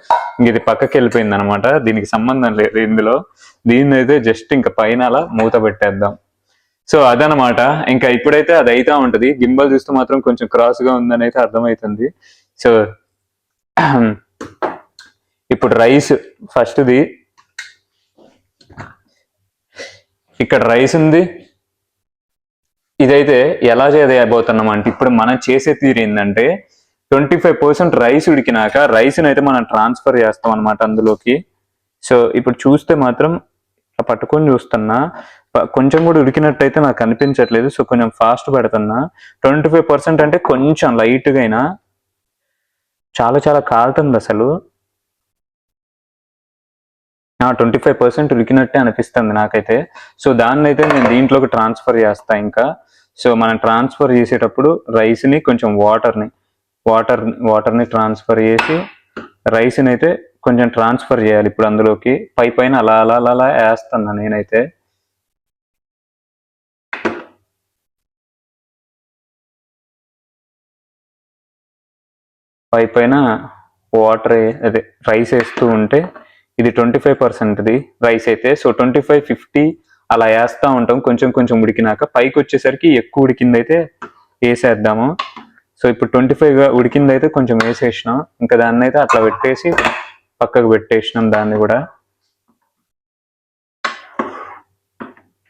ఇది పక్కకి వెళ్ళిపోయింది అనమాట, దీనికి సంబంధం లేదు ఇందులో. దీన్ని అయితే జస్ట్ ఇంకా పైన అలా మూత పెట్టేద్దాం. సో అదనమాట. ఇంకా ఇప్పుడైతే అది అయితా ఉంటది. గింబల్ చూస్తే మాత్రం కొంచెం క్రాస్ గా ఉందని అయితే అర్థమవుతుంది. సో ఇప్పుడు రైస్ ఫస్ట్ది, ఇక్కడ రైస్ ఉంది. ఇదైతే ఎలా చేయబోతున్నాం అంటే ఇప్పుడు మనం చేసే తీరు ఏంటంటే 25% రైస్ ఉడికినాక రైస్ని అయితే మనం ట్రాన్స్ఫర్ చేస్తాం అనమాట అందులోకి. సో ఇప్పుడు చూస్తే మాత్రం పట్టుకొని చూస్తున్నా, కొంచెం కూడా ఉడికినట్టయితే నాకు అనిపించట్లేదు. సో కొంచెం ఫాస్ట్ పెడుతున్నా. 25% అంటే కొంచెం లైట్గా అయినా, చాలా చాలా కాలుతుంది అసలు. 25% ఉడికినట్టే అనిపిస్తుంది నాకైతే. సో దాన్ని అయితే నేను దీంట్లోకి ట్రాన్స్ఫర్ చేస్తా ఇంకా. సో మనం ట్రాన్స్ఫర్ చేసేటప్పుడు రైస్ని కొంచెం వాటర్ని ట్రాన్స్ఫర్ చేసి రైస్ని అయితే కొంచెం ట్రాన్స్ఫర్ చేయాలి ఇప్పుడు అందులోకి. పైన అలా అలా అలా అలా వేస్తున్నా నేనైతే. పైన వాటర్ అదే రైస్ వేస్తూ ఉంటే, ఇది 25%ది రైస్ అయితే. సో 25, 50 అలా వేస్తూ ఉంటాం. కొంచెం కొంచెం ఉడికినాక పైకి వచ్చేసరికి ఎక్కువ ఉడికిందైతే వేసేద్దాము. సో ఇప్పుడు 25గా ఉడికిందైతే కొంచెం వేసేసినాం. ఇంకా దాన్ని అయితే అట్లా పెట్టేసి పక్కకు పెట్టేసినాం దాన్ని కూడా.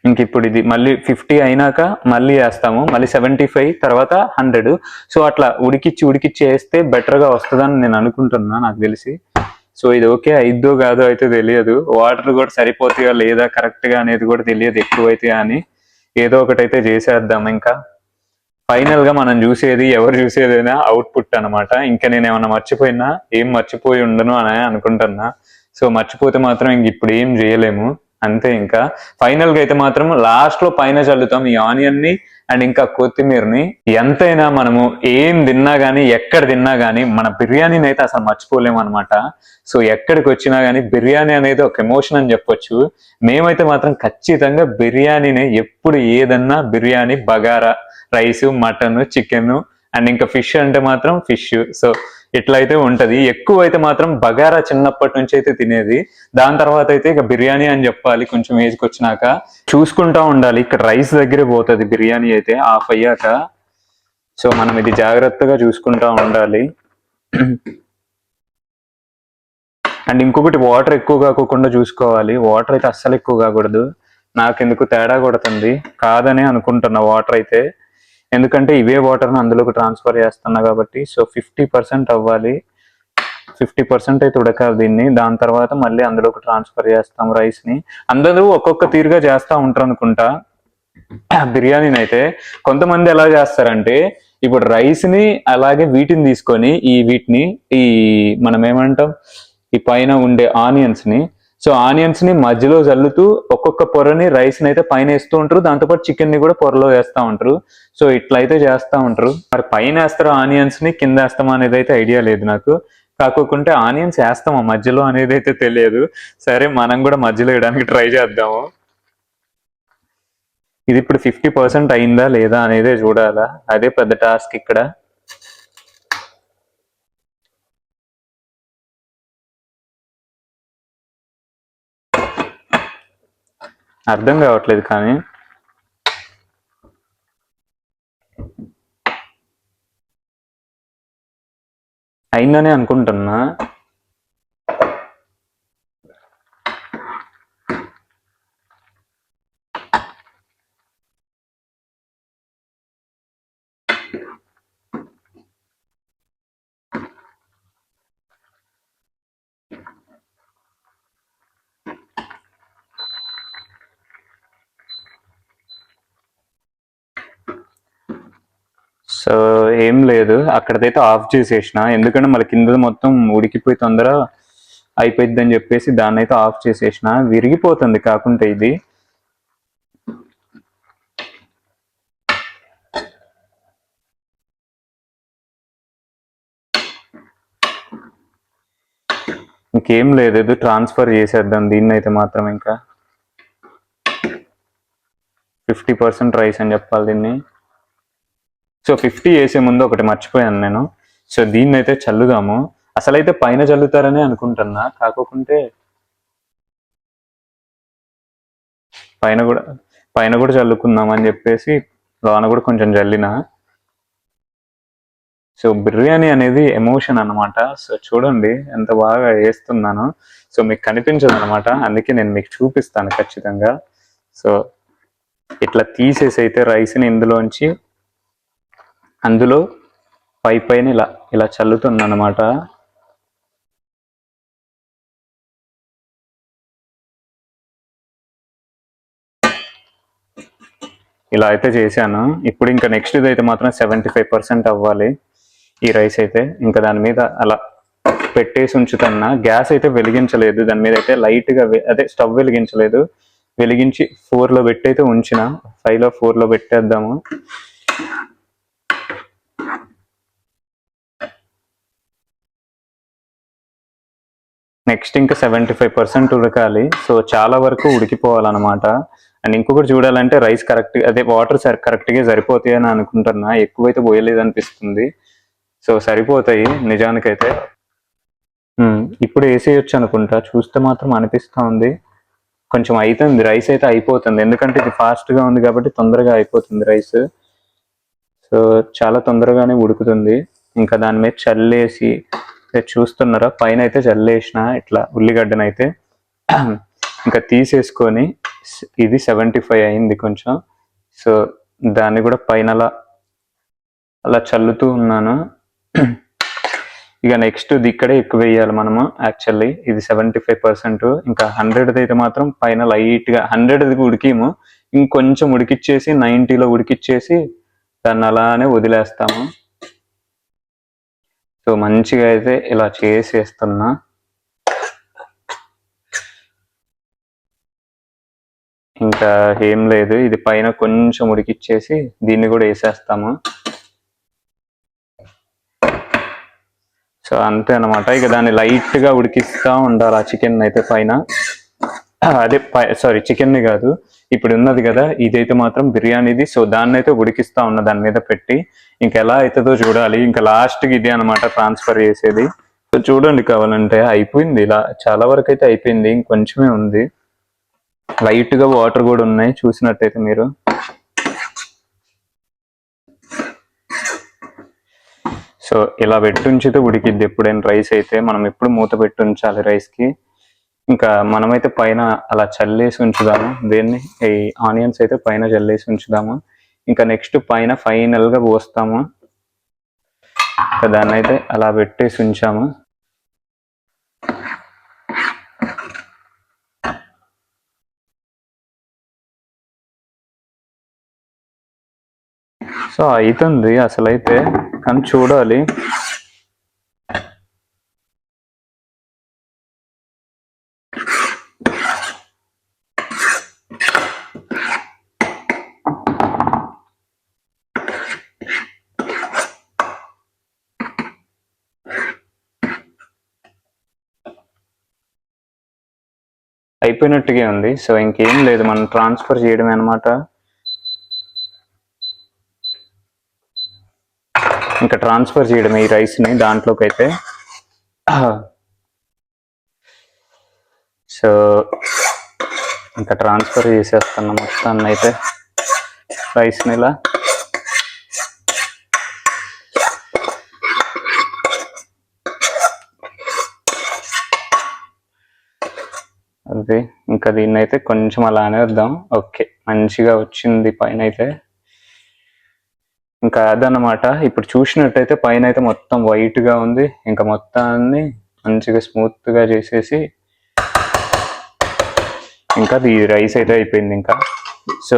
ఇంక ఇప్పుడు ఇది మళ్ళీ 50 అయినాక మళ్ళీ వేస్తాము, మళ్ళీ 75, తర్వాత 100. సో అట్లా ఉడికిచ్చి వేస్తే బెటర్గా వస్తుందని నేను అనుకుంటున్నా, నాకు తెలిసి. సో ఇది ఓకే అయిద్దో కాదో అయితే తెలియదు. వాటర్ కూడా సరిపోతాయో లేదా కరెక్ట్గా అనేది కూడా తెలియదు ఎక్కువైతే అని. ఏదో ఒకటైతే చేసేద్దాం ఇంకా. ఫైనల్ గా మనం చూసేది, ఎవరు చూసేదైనా అవుట్పుట్ అనమాట. ఇంకా నేను ఏమన్నా మర్చిపోయినా, ఏం మర్చిపోయి ఉండను అని అనుకుంటున్నా. సో మర్చిపోతే మాత్రం ఇంక ఇప్పుడు ఏం చేయలేము, అంతే. ఇంకా ఫైనల్ గా అయితే మాత్రం లాస్ట్ లో పైన చల్లుతాం ఈ ఆనియన్ ని అండ్ ఇంకా కొత్తిమీరని. ఎంతైనా మనము ఏం తిన్నా గానీ, ఎక్కడ తిన్నా గానీ మన బిర్యానీని అయితే అసలు మర్చిపోలేము అనమాట. సో ఎక్కడికి వచ్చినా గానీ బిర్యానీ అనేది ఒక ఎమోషన్ అని చెప్పొచ్చు. మేమైతే మాత్రం ఖచ్చితంగా బిర్యానీని ఎప్పుడు ఏదన్నా biryani, bagara rice, mutton, chicken and ఇంకా ఫిష్ అంటే మాత్రం ఫిష్. సో ఇట్లా అయితే ఉంటది. ఎక్కువ అయితే మాత్రం బగారా చిన్నప్పటి నుంచి అయితే తినేది. దాని తర్వాత అయితే ఇక బిర్యానీ అని చెప్పాలి కొంచెం ఏజ్కి వచ్చినాక. చూసుకుంటా ఉండాలి, ఇక్కడ రైస్ దగ్గరే పోతుంది బిర్యానీ అయితే ఆఫ్ అయ్యాక. సో మనం ఇది జాగ్రత్తగా చూసుకుంటా ఉండాలి. అండ్ ఇంకొకటి వాటర్ ఎక్కువ కాకుండా చూసుకోవాలి. వాటర్ అయితే అస్సలు ఎక్కువ కాకూడదు. నాకెందుకు తేడా కొడుతుంది, కాదని అనుకుంటున్నా వాటర్ అయితే. ఎందుకంటే ఇవే వాటర్ని అందులోకి ట్రాన్స్ఫర్ చేస్తున్నా కాబట్టి. సో 50% అవ్వాలి, 50% అయితే ఉడకాలి దీన్ని. దాని తర్వాత మళ్ళీ అందులోకి ట్రాన్స్ఫర్ చేస్తాం రైస్ని. అందరూ ఒక్కొక్క తీరుగా చేస్తూ ఉంటారు అనుకుంటా బిర్యానీని అయితే. కొంతమంది ఎలా చేస్తారంటే ఇప్పుడు రైస్ని అలాగే వీటిని తీసుకొని వీటిని మనం ఏమంటాం, ఈ పైన ఉండే ఆనియన్స్ని సో ఆనియన్స్ ని మధ్యలో చల్లుతూ ఒక్కొక్క పొరని రైస్ ని అయితే పైన వేస్తూ ఉంటారు, దాంతోపాటు చికెన్ ని కూడా పొరలో వేస్తూ ఉంటారు. సో ఇట్లా అయితే చేస్తూ ఉంటారు. మరి పైన వేస్తారో ఆనియన్స్ ని, కింద వేస్తామా అనేది అయితే ఐడియా లేదు నాకు. కాకోకుంటే ఆనియన్స్ వేస్తామా మధ్యలో అనేది అయితే తెలియదు. సరే మనం కూడా మధ్యలో వేయడానికి ట్రై చేద్దాము. ఇది ఇప్పుడు 50% అయిందా లేదా అనేదే చూడాలా, అదే పెద్ద టాస్క్ ఇక్కడ. అర్థం కావట్లేదు కానీ అయిందని అనుకుంటున్నా. సో ఏం లేదు, అక్కడదైతే ఆఫ్ చేసేసిన, ఎందుకంటే మళ్ళీ కింద మొత్తం ఉడికిపోయి తొందర అయిపోయింది అని చెప్పేసి దాన్ని అయితే ఆఫ్ చేసేసిన. విరిగిపోతుంది కాకుంటే ఇది. ఇంకేం లేదు, ట్రాన్స్ఫర్ చేసేద్దాం దీన్ని అయితే మాత్రం. ఇంకా 50% రైస్ అని చెప్పాలి దీన్ని. సో 50 వేసే ముందు ఒకటి మర్చిపోయాను నేను. సో దీన్ని అయితే చల్లుదాము. అసలైతే పైన చల్లుతారని అనుకుంటున్నా, కాకోకుంటే పైన కూడా చల్లుకుందాం అని చెప్పేసి లోన కూడా కొంచెం చల్లిన. సో బిర్యానీ అనేది ఎమోషన్ అన్నమాట. సో చూడండి ఎంత బాగా వేస్తున్నాను. సో మీకు కనిపించదు అనమాట, అందుకే నేను మీకు చూపిస్తాను ఖచ్చితంగా. సో ఇట్లా తీసేసి అయితే రైస్ని ఇందులోంచి అందులో పైన ఇలా ఇలా చల్లుతుంది అనమాట. ఇలా అయితే చేశాను. ఇప్పుడు ఇంకా నెక్స్ట్ ఇది అయితే మాత్రం 75% అవ్వాలి ఈ రైస్ అయితే. ఇంకా దాని మీద అలా పెట్టేసి ఉంచుతున్నా. గ్యాస్ అయితే వెలిగించలేదు, దాని మీద అయితే లైట్గా అదే స్టవ్ వెలిగించలేదు, వెలిగించి 4లో పెట్టి అయితే ఉంచిన. 5లో 4లో పెట్టేద్దాము. నెక్స్ట్ ఇంకా 75% ఉడకాలి. సో చాలా వరకు ఉడికిపోవాలన్నమాట. అండ్ ఇంకొకటి చూడాలంటే రైస్ కరెక్ట్, అదే వాటర్ కరెక్ట్గా సరిపోతాయి అని అనుకుంటున్నా. ఎక్కువైతే పోయలేదు అనిపిస్తుంది. సో సరిపోతాయి నిజానికైతే. ఇప్పుడు వేసేయచ్చు అనుకుంటా, చూస్తే మాత్రం అనిపిస్తూ ఉంది. కొంచెం అవుతుంది, రైస్ అయితే అయిపోతుంది, ఎందుకంటే ఇది ఫాస్ట్గా ఉంది కాబట్టి తొందరగా అయిపోతుంది రైస్. సో చాలా తొందరగానే ఉడుకుతుంది. ఇంకా దాని మీద చల్లేసి చూస్తున్నారా, పైన అయితే చల్లేసిన ఇట్లా ఉల్లిగడ్డనైతే. ఇంకా తీసేసుకొని ఇది 75 అయింది కొంచెం. సో దాన్ని కూడా పైన అలా చల్లుతూ ఉన్నాను. ఇక నెక్స్ట్ ఇక్కడే ఎక్కువ వేయాలి మనము. యాక్చువల్లీ ఇది 75%. ఇంకా 100 అయితే మాత్రం పైన లైట్గా 100 ఉడికేమో, ఇంకొంచెం ఉడికిచ్చేసి 90లో ఉడికిచ్చేసి దాన్ని అలానే వదిలేస్తాము. సో మంచిగా అయితే ఇలా చేసేస్తున్నా. ఇంకా ఏం లేదు, ఇది పైన కొంచెం ఉడికిచ్చేసి దీన్ని కూడా వేసేస్తాము. సో అంతే అనమాట. ఇక దాన్ని లైట్గా ఉడికిస్తూ ఉండాలి ఆ చికెన్ అయితే పైన. అదే సారీ, చికెన్ని కాదు, ఇప్పుడు ఉన్నది కదా ఇదైతే మాత్రం బిర్యానీది. సో దాన్ని అయితే ఉడికిస్తా ఉన్న దాని మీద పెట్టి. ఇంకెలా అవుతుందో చూడాలి. ఇంకా లాస్ట్కి ఇది అనమాట ట్రాన్స్ఫర్ చేసేది. సో చూడండి, కావాలంటే అయిపోయింది, ఇలా చాలా వరకు అయితే అయిపోయింది, ఇంకొంచెమే ఉంది. లైట్గా వాటర్ కూడా ఉన్నాయి చూసినట్టయితే మీరు. సో ఇలా పెట్టుంచితే ఉడికిద్ది ఎప్పుడైనా రైస్ అయితే. మనం ఎప్పుడు మూత పెట్టి ఉంచాలి రైస్కి. ఇంకా మనమైతే పైన అలా చల్లేసి ఉంచుదాము దేన్ని, ఈ ఆనియన్స్ అయితే పైన చల్లేసి ఉంచుదాము. ఇంకా నెక్స్ట్ పైన ఫైనల్గా పోస్తాము. దాన్ని అయితే అలా పెట్టేసి ఉంచాము. సో అవుతుంది అసలైతే, కానీ చూడాలి. అయిపోయినట్టుగా ఉంది. సో ఇంకేం లేదు, మనం ట్రాన్స్ఫర్ చేయడమే అనమాట. ఇంకా ట్రాన్స్ఫర్ చేయడమే ఈ రైస్ని దాంట్లోకి అయితే. సో ఇంకా ట్రాన్స్ఫర్ చేసేస్తున్నా మొత్తాన్ని అయితే రైస్ని ఇలా. అది ఇంకా దీన్ని అయితే కొంచెం అలానే వద్దాం. ఓకే, మంచిగా వచ్చింది పైన అయితే. ఇంకా అదన్నమాట. ఇప్పుడు చూసినట్టయితే పైన అయితే మొత్తం వైట్గా ఉంది. ఇంకా మొత్తాన్ని మంచిగా స్మూత్గా చేసేసి ఇంకా ఈ రైస్ అయితే అయిపోయింది ఇంకా. సో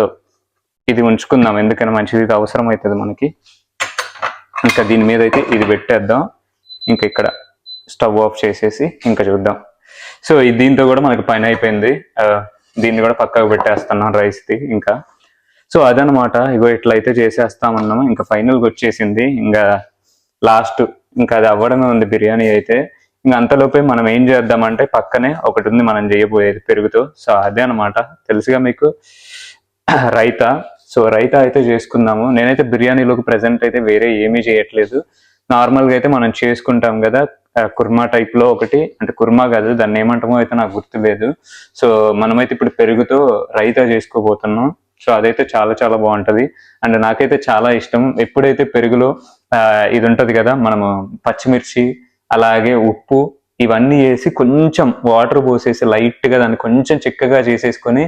ఇది ఉంచుకుందాం, ఎందుకని మంచిది, ఇది అవసరం అవుతుంది మనకి. ఇంకా దీని మీద అయితే ఇది పెట్టేద్దాం. ఇంకా ఇక్కడ స్టవ్ ఆఫ్ చేసేసి ఇంకా చూద్దాం. సో దీంతో కూడా మనకి పైన అయిపోయింది. దీన్ని కూడా పక్కకు పెట్టేస్తున్నాం రైస్ది ఇంకా. సో అదనమాట. ఇగో ఇట్లా అయితే చేసేస్తామన్నాము. ఇంకా ఫైనల్గా వచ్చేసింది. ఇంకా లాస్ట్ ఇంకా అది అవ్వడమే ఉంది బిర్యానీ అయితే. ఇంకా అంతలోపే మనం ఏం చేద్దామంటే పక్కనే ఒకటి ఉంది మనం చేయబోయేది పెరుగుతో. సో అదే అనమాట, తెలుసుగా మీకు, రైతా. సో రైతా అయితే చేసుకుందాము. నేనైతే బిర్యానీలోకి ప్రెసెంట్ అయితే వేరే ఏమీ చేయట్లేదు. నార్మల్గా అయితే మనం చేసుకుంటాం కదా కుర్మా టైప్లో ఒకటి, అంటే కుర్మా కాదు, దాన్ని ఏమంటామో అయితే నాకు గుర్తులేదు. సో మనమైతే ఇప్పుడు పెరుగుతో రైతా చేసుకోబోతున్నాం. సో అదైతే చాలా చాలా బాగుంటది. అండ్ నాకైతే చాలా ఇష్టం. ఎప్పుడైతే పెరుగులో ఇది ఉంటది కదా, మనము పచ్చిమిర్చి అలాగే ఉప్పు ఇవన్నీ వేసి కొంచెం వాటర్ పోసేసి లైట్ గా దాన్ని కొంచెం చిక్కగా చేసేసుకొని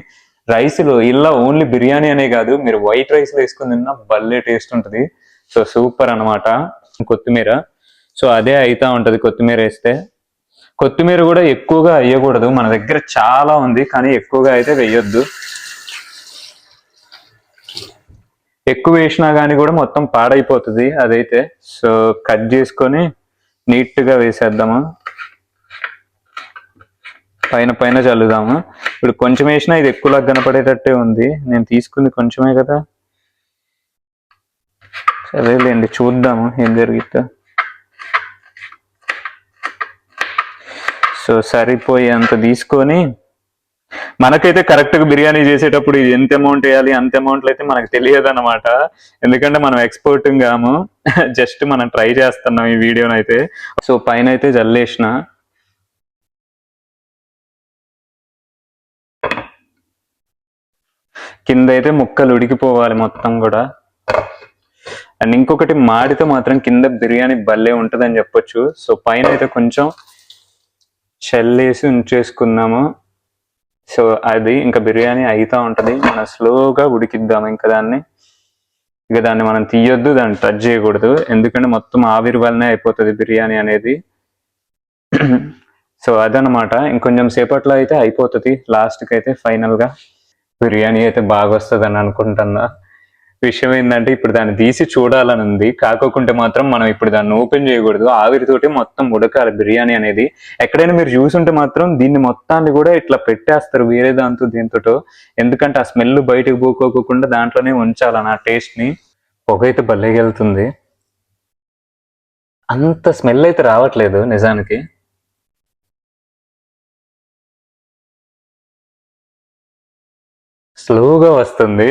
రైస్లో ఇలా ఓన్లీ బిర్యానీ అనే కాదు, మీరు వైట్ రైస్ లో వేసుకుని తిన్నా భలే టేస్ట్ ఉంటుంది. సో సూపర్ అనమాట. కొత్తిమీర, సో అదే అయితా ఉంటది కొత్తిమీర వేస్తే. కొత్తిమీర కూడా ఎక్కువగా వేయకూడదు, మన దగ్గర చాలా ఉంది కానీ ఎక్కువగా అయితే వేయొద్దు. ఎక్కువ వేసినా కానీ కూడా మొత్తం పాడైపోతుంది అదైతే. సో కట్ చేసుకొని నీట్ గా వేసేద్దాము, పైన పైన చల్లుదాము. ఇప్పుడు కొంచెం వేసినా ఇది ఎక్కువలాగా కనపడేటట్టే ఉంది, నేను తీసుకుంది కొంచెమే కదా. సరేలేండి, చూద్దాము ఏం జరుగుతుందో. సో సరిపోయేంత తీసుకొని, మనకైతే కరెక్ట్ గా బిర్యానీ చేసేటప్పుడు ఇది ఎంత అమౌంట్ వేయాలి అంత అమౌంట్లు అయితే మనకు తెలియదు అనమాట. ఎందుకంటే మనం ఎక్స్పోర్టింగ్ కాము, జస్ట్ మనం ట్రై చేస్తున్నాం ఈ వీడియోని అయితే. సో పైన అయితే జల్లేసిన. కింద అయితే ముక్కలు ఉడికిపోవాలి మొత్తం కూడా. అండ్ ఇంకొకటి, మాడితే మాత్రం కింద బిర్యానీ భలే ఉంటుందని చెప్పొచ్చు. సో పైన అయితే కొంచెం చల్లేసి ఉంచేసుకున్నాము. సో అది ఇంకా బిర్యానీ అయితా ఉంటది, మనం స్లోగా ఉడికిద్దాం ఇంకా దాన్ని. ఇక దాన్ని మనం తీయొద్దు, దాన్ని టచ్ చేయకూడదు, ఎందుకంటే మొత్తం ఆవిరి వల్లనే అయిపోతుంది బిర్యానీ అనేది. సో అదనమాట, ఇంకొంచెం సేపట్లో అయితే అయిపోతుంది లాస్ట్కి అయితే ఫైనల్ గా. బిర్యానీ అయితే బాగా వస్తుంది అని అనుకుంటున్నా. విషయం ఏంటంటే ఇప్పుడు దాన్ని తీసి చూడాలని ఉంది, కాకోకుంటే మాత్రం మనం ఇప్పుడు దాన్ని ఓపెన్ చేయకూడదు, ఆవిరితోటి మొత్తం ఉడకాలి బిర్యానీ అనేది. ఎక్కడైనా మీరు చూసుంటే మాత్రం దీన్ని మొత్తాన్ని కూడా ఇట్లా పెట్టేస్తారు వేరే దాంతో దీంతో, ఎందుకంటే ఆ స్మెల్ బయటకు పోకోకుండా దాంట్లోనే ఉంచాలని ఆ టేస్ట్ ని. పొగ అయితే భలేగా వెళ్తుంది, అంత స్మెల్ అయితే రావట్లేదు నిజానికి. స్లోగా వస్తుంది,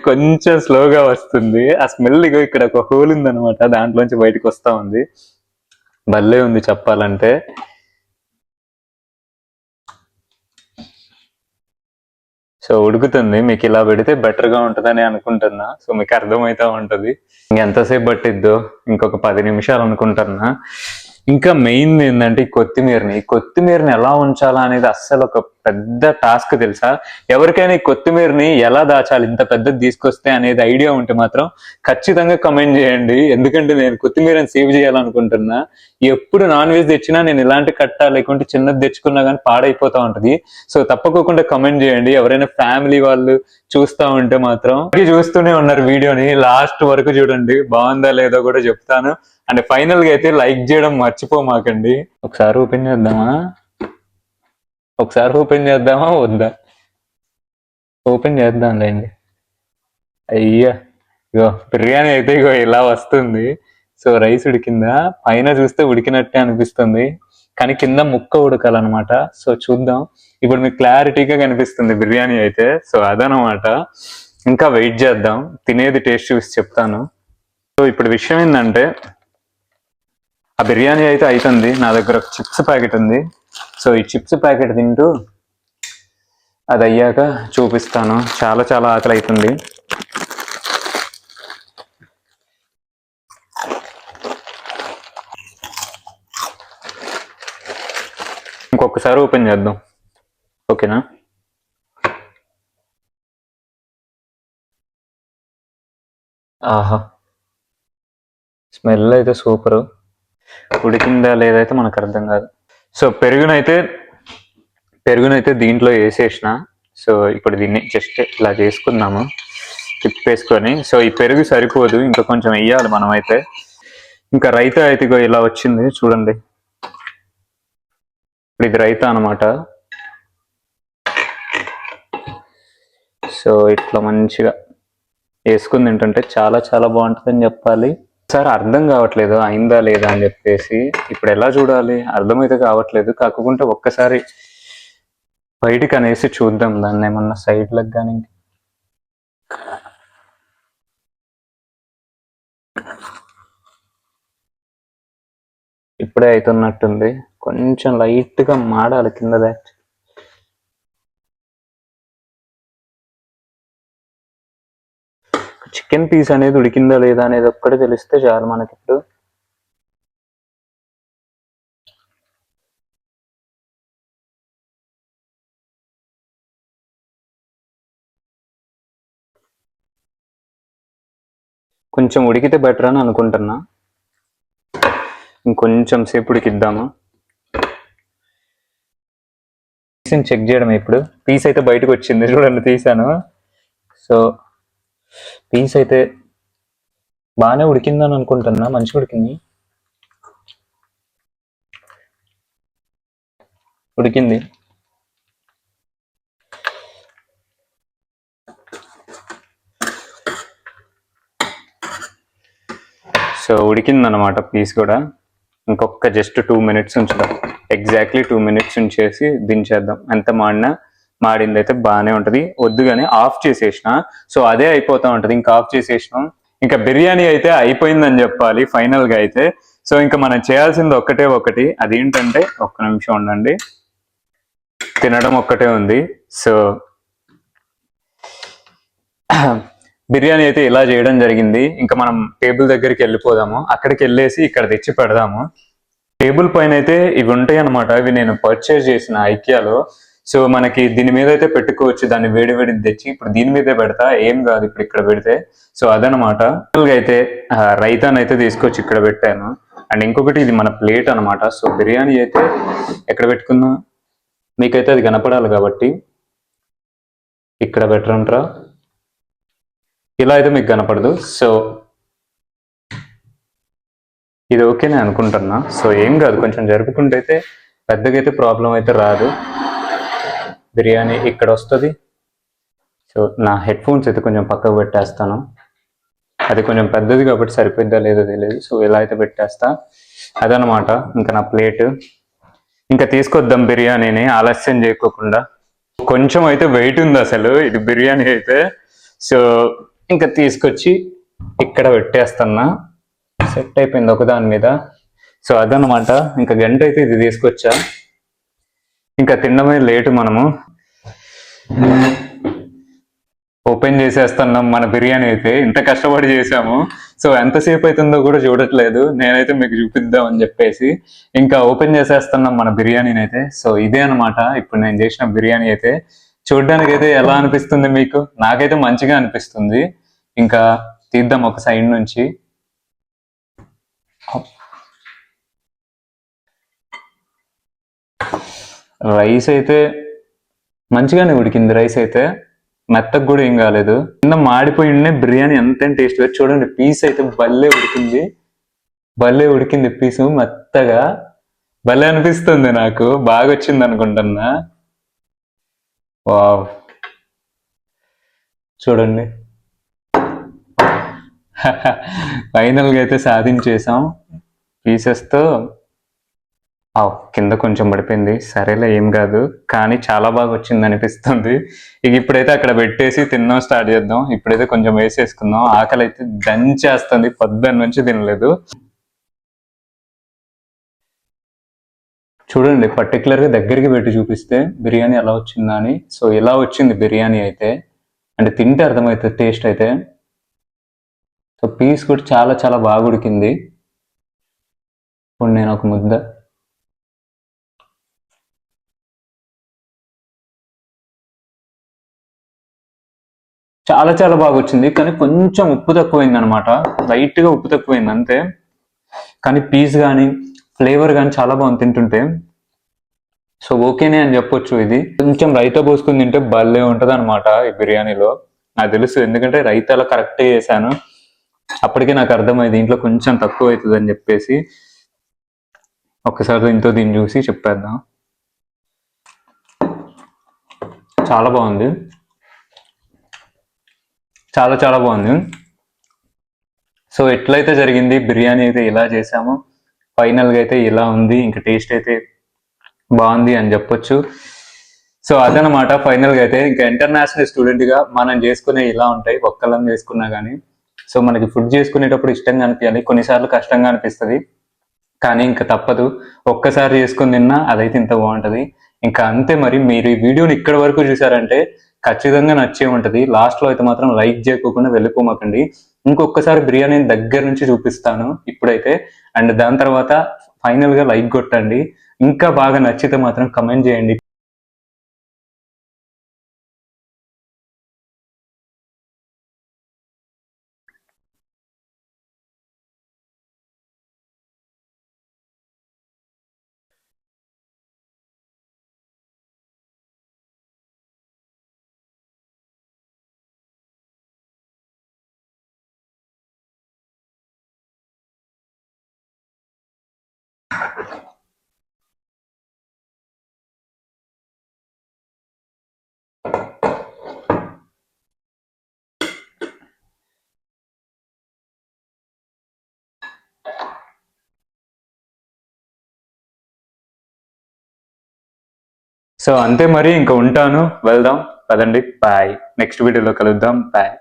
కొంచెం స్లోగా వస్తుంది ఆ స్మెల్. ఇగో ఇక్కడ ఒక హోల్ ఉంది అనమాట, దాంట్లోంచి బయటకు వస్తా ఉంది. భలే ఉంది చెప్పాలంటే. సో ఉడుకుతుంది, మీకు ఇలా పెడితే బెటర్ గా ఉంటదని అనుకుంటున్నా. సో మీకు అర్థమైతా ఉంటది. ఇంకెంతసేపు పట్టిద్దో, ఇంకొక 10 నిమిషాలు అనుకుంటున్నా. ఇంకా మెయిన్ ఏంటంటే ఈ కొత్తిమీరని ఎలా ఉంచాలా అనేది అస్సలు ఒక పెద్ద టాస్క్ తెలుసా. ఎవరికైనా ఈ కొత్తిమీరని ఎలా దాచాలి ఇంత పెద్దది తీసుకొస్తే అనేది ఐడియా ఉంటే మాత్రం ఖచ్చితంగా కమెంట్ చేయండి, ఎందుకంటే నేను కొత్తిమీరని సేవ్ చేయాలనుకుంటున్నా. ఎప్పుడు నాన్ వెజ్ తెచ్చినా నేను ఇలాంటి కట్ట లేకుంటే చిన్నది తెచ్చుకున్నా కానీ పాడైపోతా ఉంటది. సో తప్పకుండా కమెంట్ చేయండి, ఎవరైనా ఫ్యామిలీ వాళ్ళు చూస్తా ఉంటే మాత్రం. చూస్తూనే ఉన్నారు వీడియోని, లాస్ట్ వరకు చూడండి, బాగుందా లేదో కూడా చెప్తాను. అండ్ ఫైనల్ గా అయితే లైక్ చేయడం మర్చిపోమాకండి. ఒకసారి ఓపెన్ చేద్దామా వద్దా? ఓపెన్ చేద్దాంలేండి. అయ్యా, ఇగో బిర్యానీ అయితే ఇగో ఇలా వస్తుంది. సో రైస్ ఉడికిందా, పైన చూస్తే ఉడికినట్టే అనిపిస్తుంది. కానీ కింద ముక్క ఉడకాలన్నమాట. సో చూద్దాం. ఇప్పుడు మీకు క్లారిటీగా కనిపిస్తుంది బిర్యానీ అయితే. సో అదనమాట. ఇంకా వెయిట్ చేద్దాం, తినేది టేస్ట్ చూసి చెప్తాను. సో ఇప్పుడు విషయం ఏంటంటే, ఆ బిర్యానీ అయితే అవుతుంది. నా దగ్గర ఒక చిప్స్ ప్యాకెట్ ఉంది. సో ఈ చిప్స్ ప్యాకెట్ తింటూ అది అయ్యాక చూపిస్తాను. చాలా చాలా ఆకలి అవుతుంది. ఇంకొకసారి ఓపెన్ చేద్దాం, ఓకేనా? ఆహా, స్మెల్ అయితే సూపరు. ఉడికిందా లేదైతే మనకు అర్థం కాదు. సో పెరుగునైతే దీంట్లో వేసేసిన. సో ఇప్పుడు దీన్ని జస్ట్ ఇలా చేసుకుందాము, తిప్పేసుకొని. సో ఈ పెరుగు సరిపోదు, ఇంకా కొంచెం వేయాలి మనమైతే. ఇంకా రైతా అయితే ఇగో ఇలా వచ్చింది చూడండి. ఇప్పుడు ఇది రైతా అనమాట. సో ఇట్లా మంచిగా వేసుకుని తింటుంటే చాలా చాలా బాగుంటుందని చెప్పాలి. సార్ అర్థం కావట్లేదు అయిందా లేదా అని చెప్పేసి. ఇప్పుడు ఎలా చూడాలి అర్థమైతే కావట్లేదు. కాకుంటే ఒక్కసారి బయటికి అనేసి చూద్దాం దాన్ని, ఏమన్నా సైడ్లకు కానీ. ఇప్పుడే అవుతున్నట్టుంది. కొంచెం లైట్గా మాడాలి కింద దాచి. చికెన్ పీస్ అనేది ఉడికిందా లేదా అనేది ఒక్కటే తెలిస్తే చాలు మనకి. ఇప్పుడు కొంచెం ఉడికితే బెటర్ అని అనుకుంటున్నా. ఇంకొంచెం సేపు ఉడికిద్దాము. పీస్ని చెక్ చేయడం. ఇప్పుడు పీస్ అయితే బయటకు వచ్చింది చూడండి, తీసాను. సో పీస్ అయితే బాగానే ఉడికిందని అనుకుంటున్నా, మంచిగా ఉడికింది. సో ఉడికిందనమాట పీస్ కూడా. ఇంకొక జస్ట్ 2 minutes ఉంచుదాం. ఎగ్జాక్ట్లీ 2 minutes ఉంచేసి దించేద్దాం. ఎంత మాడింది అయితే బాగానే ఉంటుంది. వద్దుగానే ఆఫ్ చేసేసిన. సో అదే అయిపోతా ఉంటుంది. ఇంకా ఆఫ్ చేసేసినాం. ఇంకా బిర్యానీ అయితే అయిపోయిందని చెప్పాలి ఫైనల్గా అయితే. సో ఇంకా మనం చేయాల్సింది ఒకటి, అదేంటంటే ఒక్క నిమిషం ఉండండి, తినడం ఒక్కటే ఉంది. సో బిర్యానీ అయితే ఇలా చేయడం జరిగింది. ఇంకా మనం టేబుల్ దగ్గరికి వెళ్ళిపోదాము. అక్కడికి వెళ్ళేసి ఇక్కడ తెచ్చి పెడదాము. టేబుల్ పైన అయితే ఇవి ఉంటాయి అనమాట. ఇవి నేను పర్చేజ్ చేసిన ఐకియాలో. సో మనకి దీని మీద అయితే పెట్టుకోవచ్చు. దాన్ని వేడి తెచ్చి ఇప్పుడు దీని మీదే పెడతా, ఏం కాదు ఇప్పుడు ఇక్కడ పెడితే. సో అదనమాట. అయితే రైతాన్ అయితే తీసుకొచ్చి ఇక్కడ పెట్టాను. అండ్ ఇంకొకటి ఇది మన ప్లేట్ అనమాట. సో బిర్యానీ అయితే ఎక్కడ పెట్టుకుందాం, మీకైతే అది కనపడాలి కాబట్టి ఇక్కడ పెట్టరంటారా, ఇలా అయితే మీకు కనపడదు. సో ఇది ఓకేనే అనుకుంటున్నా. సో ఏం కాదు, కొంచెం జరుపుకుంటే అయితే పెద్దగా అయితే ప్రాబ్లం అయితే రాదు. బిర్యానీ ఇక్కడ వస్తుంది. సో నా హెడ్ ఫోన్స్ అయితే కొంచెం పక్కకు పెట్టేస్తాను. అది కొంచెం పెద్దది కాబట్టి సరిపోద్దా లేదో తెలియదు. సో ఇలా అయితే పెట్టేస్తా. అదనమాట ఇంకా నా ప్లేట్. ఇంకా తీసుకొద్దాం బిర్యానీని ఆలస్యం చేయకోకుండా. కొంచెం అయితే వెయిట్ ఉంది అసలు ఇది బిర్యానీ అయితే. సో ఇంకా తీసుకొచ్చి ఇక్కడ పెట్టేస్తున్నా. సెట్ అయిపోయింది ఒకదాని మీద. సో అదనమాట. ఇంకా గంట అయితే ఇది తీసుకొచ్చా. ఇంకా తినడమే లేటు. మనము ఓపెన్ చేసేస్తున్నాం మన బిర్యానీ అయితే. ఇంత కష్టపడి చేసాము. సో ఎంతసేపు అవుతుందో కూడా చూడట్లేదు. నేనైతే మీకు చూపిద్దాం అని చెప్పేసి ఇంకా ఓపెన్ చేసేస్తున్నాం మన బిర్యానీని అయితే. సో ఇదే అనమాట ఇప్పుడు నేను చేసిన బిర్యానీ అయితే. చూడడానికి అయితే ఎలా అనిపిస్తుంది మీకు? నాకైతే మంచిగా అనిపిస్తుంది. ఇంకా తీద్దాం ఒక సైడ్ నుంచి. రైస్ అయితే మంచిగానే ఉడికింది. రైస్ అయితే మెత్తకు కూడా ఏం కాలేదు. కింద మాడిపోయి ఉండే బిర్యానీ ఎంత టేస్ట్ వేరు. చూడండి పీస్ అయితే భలే ఉడికింది పీసు మెత్తగా. భలే అనిపిస్తుంది నాకు. బాగా వచ్చింది అనుకుంటున్నా. వావ్, చూడండి ఫైనల్గా అయితే సాధించేసాం పీసెస్తో. కింద కొంచెం పడిపోయింది, సరేలే ఏం కాదు, కానీ చాలా బాగా వచ్చింది అనిపిస్తుంది. ఇక ఇప్పుడైతే అక్కడ పెట్టేసి తినడం స్టార్ట్ చేద్దాం. ఇప్పుడైతే కొంచెం వేసేసుకుందాం, ఆకలి అయితే దంచేస్తుంది, పొద్దున్న నుంచి తినలేదు. చూడండి పర్టికులర్గా దగ్గరికి పెట్టి చూపిస్తే బిర్యానీ ఎలా వచ్చిందా అని. సో ఇలా వచ్చింది బిర్యానీ అయితే, అంటే తింటే అర్థమవుతుంది టేస్ట్ అయితే. సో పీస్ కూడా చాలా చాలా బాగా ఉడికింది. ఇప్పుడు నేను ఒక ముద్ద చాలా చాలా బాగా వచ్చింది, కానీ కొంచెం ఉప్పు తక్కువైంది అనమాట, లైట్గా ఉప్పు తక్కువైంది అంతే. కానీ పీస్ కానీ ఫ్లేవర్ కానీ చాలా బాగుంది తింటుంటే. సో ఓకేనే అని చెప్పొచ్చు. ఇది కొంచెం రైతా పోసుకుని తింటే భలే ఉంటుంది అనమాట ఈ బిర్యానీలో. నాకు తెలుసు, ఎందుకంటే రైతాలో కరెక్ట్గా చేశాను. అప్పటికే నాకు అర్థమైంది దీంట్లో కొంచెం తక్కువ అవుతుంది అని చెప్పేసి. ఒక్కసారి దీంతో దీన్ని చూసి చెప్పేద్దాం. చాలా బాగుంది, చాలా చాలా బాగుంది. సో ఎట్లయితే జరిగింది, బిర్యానీ అయితే ఇలా చేసాము, ఫైనల్గా అయితే ఇలా ఉంది. ఇంకా టేస్ట్ అయితే బాగుంది అని చెప్పొచ్చు. సో అదనమాట ఫైనల్గా అయితే. ఇంకా ఇంటర్నేషనల్ స్టూడెంట్గా మనం చేసుకునే ఇలా ఉంటాయి, ఒక్కళ్ళం చేసుకున్నా కానీ. సో మనకి ఫుడ్ చేసుకునేటప్పుడు ఇష్టంగా అనిపించాలి, కొన్నిసార్లు కష్టంగా అనిపిస్తుంది, కానీ ఇంకా తప్పదు. ఒక్కసారి చేసుకుని తిన్నా అదైతే ఇంత బాగుంటుంది. ఇంకా అంతే. మరి మీరు ఈ వీడియోని ఇక్కడ వరకు చూసారంటే ఖచ్చితంగా నచ్చే ఉంటుంది. లాస్ట్లో అయితే మాత్రం లైక్ చేయకోకుండా వెళ్ళిపోమాకండి. ఇంకొకసారి బిర్యానీని దగ్గర నుంచి చూపిస్తాను ఇప్పుడైతే, అండ్ దాని తర్వాత ఫైనల్గా లైక్ కొట్టండి. ఇంకా బాగా నచ్చితే మాత్రం కమెంట్ చేయండి. సో అంతే మరి, ఇంకా ఉంటాను, వెళ్దాం పదండి. బాయ్, నెక్స్ట్ వీడియోలో కలుద్దాం. బాయ్.